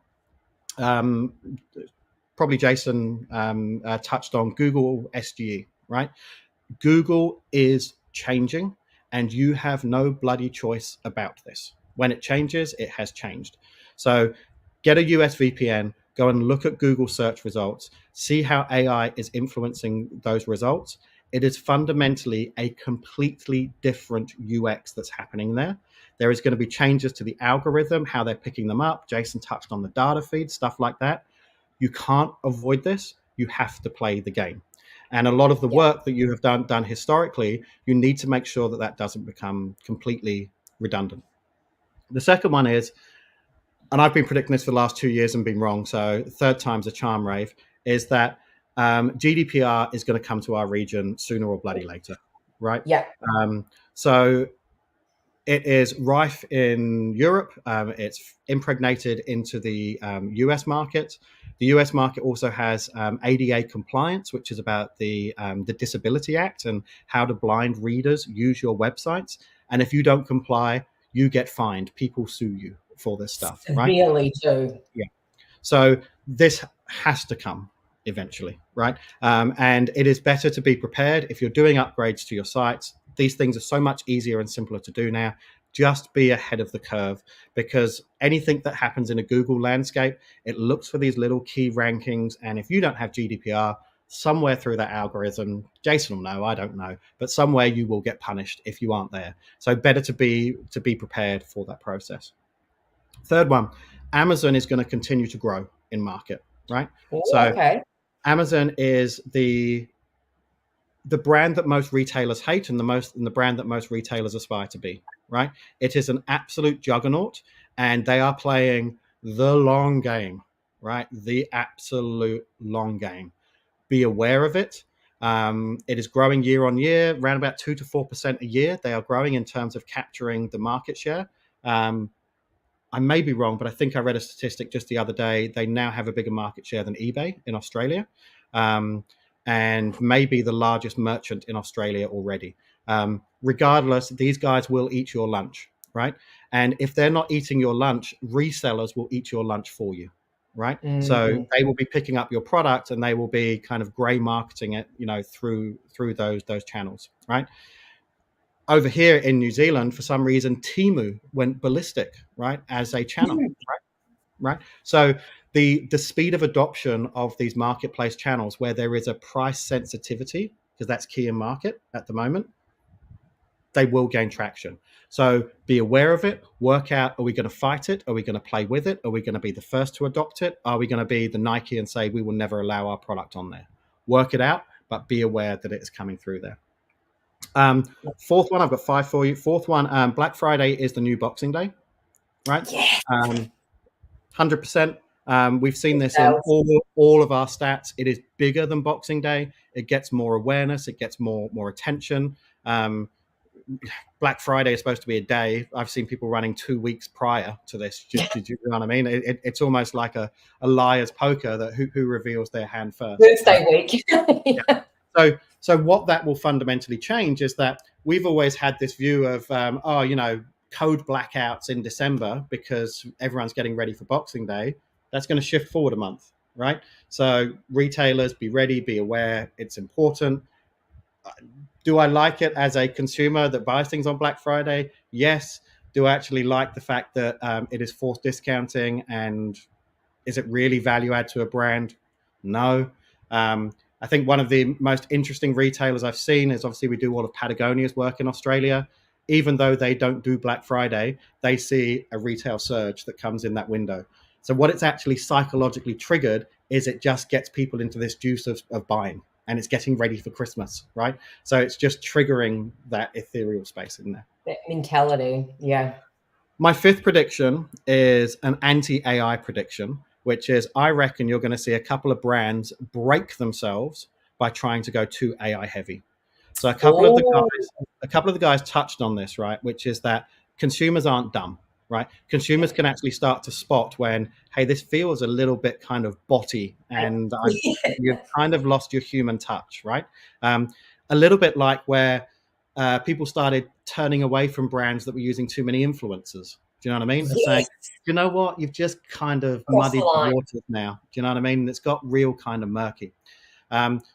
Probably Jason touched on Google SGE, right? Google is changing, and you have no bloody choice about this. When it changes, it has changed. So get a US VPN, go and look at Google search results, see how AI is influencing those results. It is fundamentally a completely different UX that's happening there. There is going to be changes to the algorithm, how they're picking them up. Jason touched on the data feed, stuff like that. You can't avoid this. You have to play the game. And a lot of the work that you have done historically, you need to make sure that doesn't become completely redundant. The second one is, and I've been predicting this for the last 2 years and been wrong, so 3rd time's a charm, Rave, is that GDPR is going to come to our region sooner or bloody later, right? Yeah. So it is rife in Europe. It's impregnated into the US market. The US market also has ADA compliance, which is about the Disability Act and how do blind readers use your websites. And if you don't comply, you get fined. People sue you for this stuff, right? Really do. Yeah. So this has to come eventually, right? And it is better to be prepared. If you're doing upgrades to your sites, these things are so much easier and simpler to do now. Just be ahead of the curve, because anything that happens in a Google landscape, it looks for these little key rankings. And if you don't have GDPR, somewhere through that algorithm, Jason will know, I don't know, but somewhere you will get punished if you aren't there. So better to be prepared for that process. Third one, Amazon is going to continue to grow in market, right? Ooh, so okay. Amazon is the brand that most retailers hate and the brand that most retailers aspire to be, right? It is an absolute juggernaut, and they are playing the long game, right? The absolute long game. Be aware of it. It is growing year on year, around about 2 to 4% a year. They are growing in terms of capturing the market share. I may be wrong, but I think I read a statistic just the other day. They now have a bigger market share than eBay in Australia, and maybe the largest merchant in Australia already. Regardless, these guys will eat your lunch, right? And if they're not eating your lunch, resellers will eat your lunch for you, right? Mm-hmm. So they will be picking up your product and they will be kind of gray marketing it, through those channels, right? Over here in New Zealand, for some reason, Temu went ballistic, right, as a channel, right? So the speed of adoption of these marketplace channels where there is a price sensitivity, because that's key in market at the moment, they will gain traction. So be aware of it, work out, are we going to fight it? Are we going to play with it? Are we going to be the first to adopt it? Are we going to be the Nike and say we will never allow our product on there? Work it out, but be aware that it is coming through there. Fourth one, I've got 5 for you. Fourth one, Black Friday is the new Boxing Day, right? Yes. 100%. We've seen this in all of our stats. It is bigger than Boxing Day. It gets more awareness. It gets more attention. Black Friday is supposed to be a day. I've seen people running 2 weeks prior to this. Do you know what I mean? It's almost like a liar's poker, that who reveals their hand first. Thursday week. Yeah. So what that will fundamentally change is that we've always had this view of, code blackouts in December because everyone's getting ready for Boxing Day. That's going to shift forward a month, right? So retailers, be ready, be aware. It's important. Do I like it as a consumer that buys things on Black Friday? Yes. Do I actually like the fact that it is forced discounting, and is it really value add to a brand? No. I think one of the most interesting retailers I've seen is, obviously we do all of Patagonia's work in Australia. Even though they don't do Black Friday, they see a retail surge that comes in that window. So what it's actually psychologically triggered is it just gets people into this juice of buying, and it's getting ready for Christmas, right? So it's just triggering that ethereal space in there. That mentality, yeah. My fifth prediction is an anti-AI prediction, which is I reckon you're going to see a couple of brands break themselves by trying to go too AI heavy. So a couple of the guys touched on this, right? Which is that consumers aren't dumb, right? Consumers can actually start to spot when, hey, this feels a little bit kind of botty, and you've kind of lost your human touch, right? A little bit like where people started turning away from brands that were using too many influencers. Do you know what I mean? Yes. Saying, you know what, you've just kind of muddied the waters now. Do you know what I mean? It's got real kind of murky.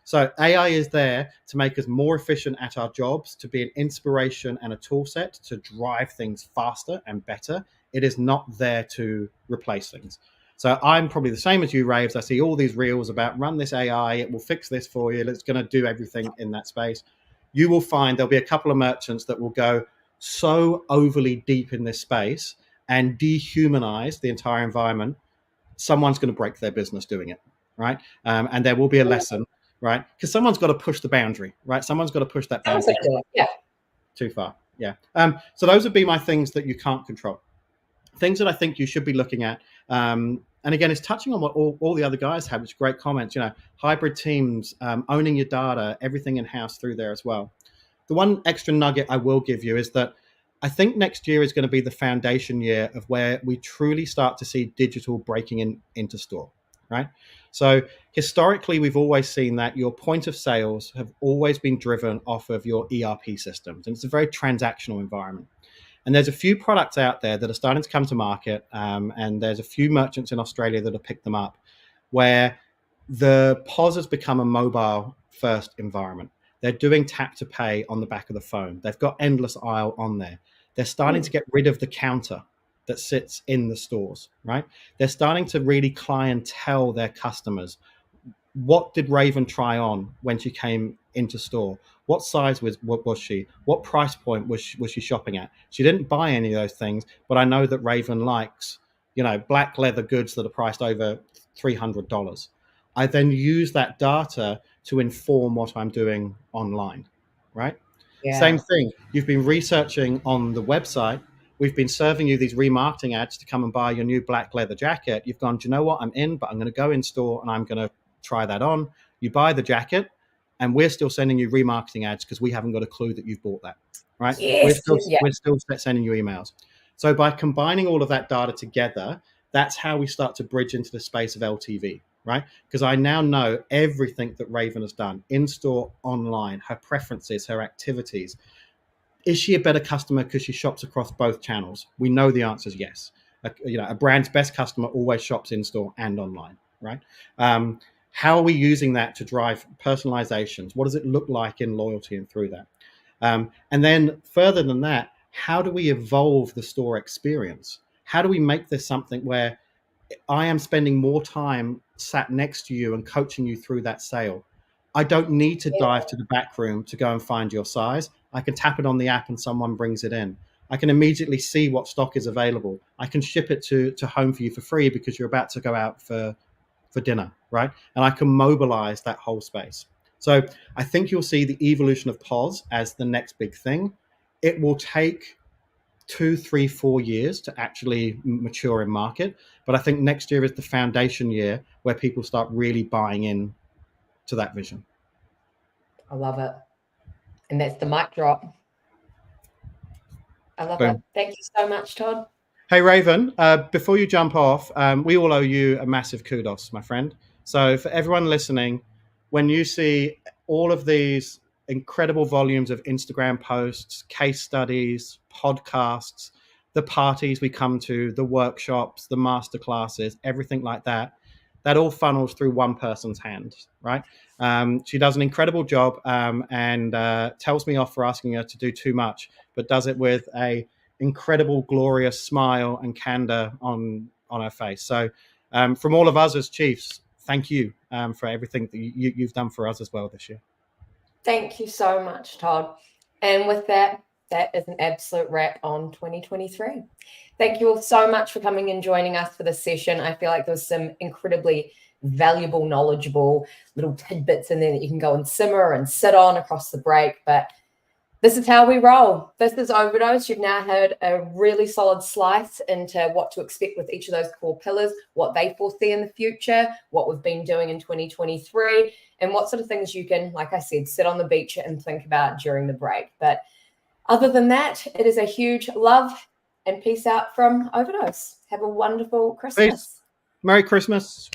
So AI is there to make us more efficient at our jobs, to be an inspiration and a tool set to drive things faster and better. It is not there to replace things. So I'm probably the same as you, Raves. I see all these reels about run this AI, it will fix this for you. It's going to do everything in that space. You will find there'll be a couple of merchants that will go so overly deep in this space and dehumanize the entire environment. Someone's going to break their business doing it, right? And there will be a lesson, right? Because someone's got to push the boundary, right? Someone's got to push that boundary too far. Yeah. So those would be my things that you can't control. Things that I think you should be looking at. And again, it's touching on what all the other guys have, which are great comments, hybrid teams, owning your data, everything in-house through there as well. The one extra nugget I will give you is that I think next year is going to be the foundation year of where we truly start to see digital breaking into store, right? So historically, we've always seen that your point of sales have always been driven off of your ERP systems, and it's a very transactional environment. And there's a few products out there that are starting to come to market, and there's a few merchants in Australia that have picked them up, where the POS has become a mobile-first environment. They're doing tap to pay on the back of the phone. They've got endless aisle on there. They're starting to get rid of the counter that sits in the stores, right? They're starting to really clientele their customers. What did Raven try on when she came into store? What size was she? What price point was she shopping at? She didn't buy any of those things, but I know that Raven likes, black leather goods that are priced over $300. I then use that data to inform what I'm doing online, right? Yeah. Same thing. You've been researching on the website. We've been serving you these remarketing ads to come and buy your new black leather jacket. You've gone, do you know what? I'm in, but I'm going to go in store and I'm going to try that on. You buy the jacket, and we're still sending you remarketing ads because we haven't got a clue that you've bought that, right? Yes. We're still sending you emails. So by combining all of that data together, that's how we start to bridge into the space of LTV, right? Because I now know everything that Raven has done in-store, online, her preferences, her activities. Is she a better customer because she shops across both channels? We know the answer is yes. A brand's best customer always shops in-store and online, right? How are we using that to drive personalizations? What does it look like in loyalty and through that? And then further than that, how do we evolve the store experience? How do we make this something where I am spending more time sat next to you and coaching you through that sale? I don't need to dive to the back room to go and find your size. I can tap it on the app and someone brings it in. I can immediately see what stock is available. I can ship it to home for you for free because you're about to go out for dinner, right? And I can mobilize that whole space. So I think you'll see the evolution of POS as the next big thing. It will take 2, 3, 4 years to actually mature in market. But I think next year is the foundation year where people start really buying in to that vision. I love it. And that's the mic drop. I love Boom. it. Thank you so much, Todd. Hey, Raven, before you jump off, we all owe you a massive kudos, my friend. So for everyone listening, when you see all of these incredible volumes of Instagram posts, case studies, podcasts, the parties we come to, the workshops, the masterclasses, everything like that, that all funnels through one person's hand, right? She does an incredible job and tells me off for asking her to do too much, but does it with a incredible, glorious smile and candor on her face. So from all of us as Chiefs, thank you for everything that you've done for us as well this year. Thank you so much, Todd. And with that, that is an absolute wrap on 2023. Thank you all so much for coming and joining us for this session. I feel like there's some incredibly valuable, knowledgeable little tidbits in there that you can go and simmer and sit on across the break. But this is how we roll. This is Overdose. You've now heard a really solid slice into what to expect with each of those core pillars, what they foresee in the future, what we've been doing in 2023, and what sort of things you can, like I said, sit on the beach and think about during the break. But other than that, it is a huge love and peace out from Overdose. Have a wonderful Christmas. Peace. Merry Christmas.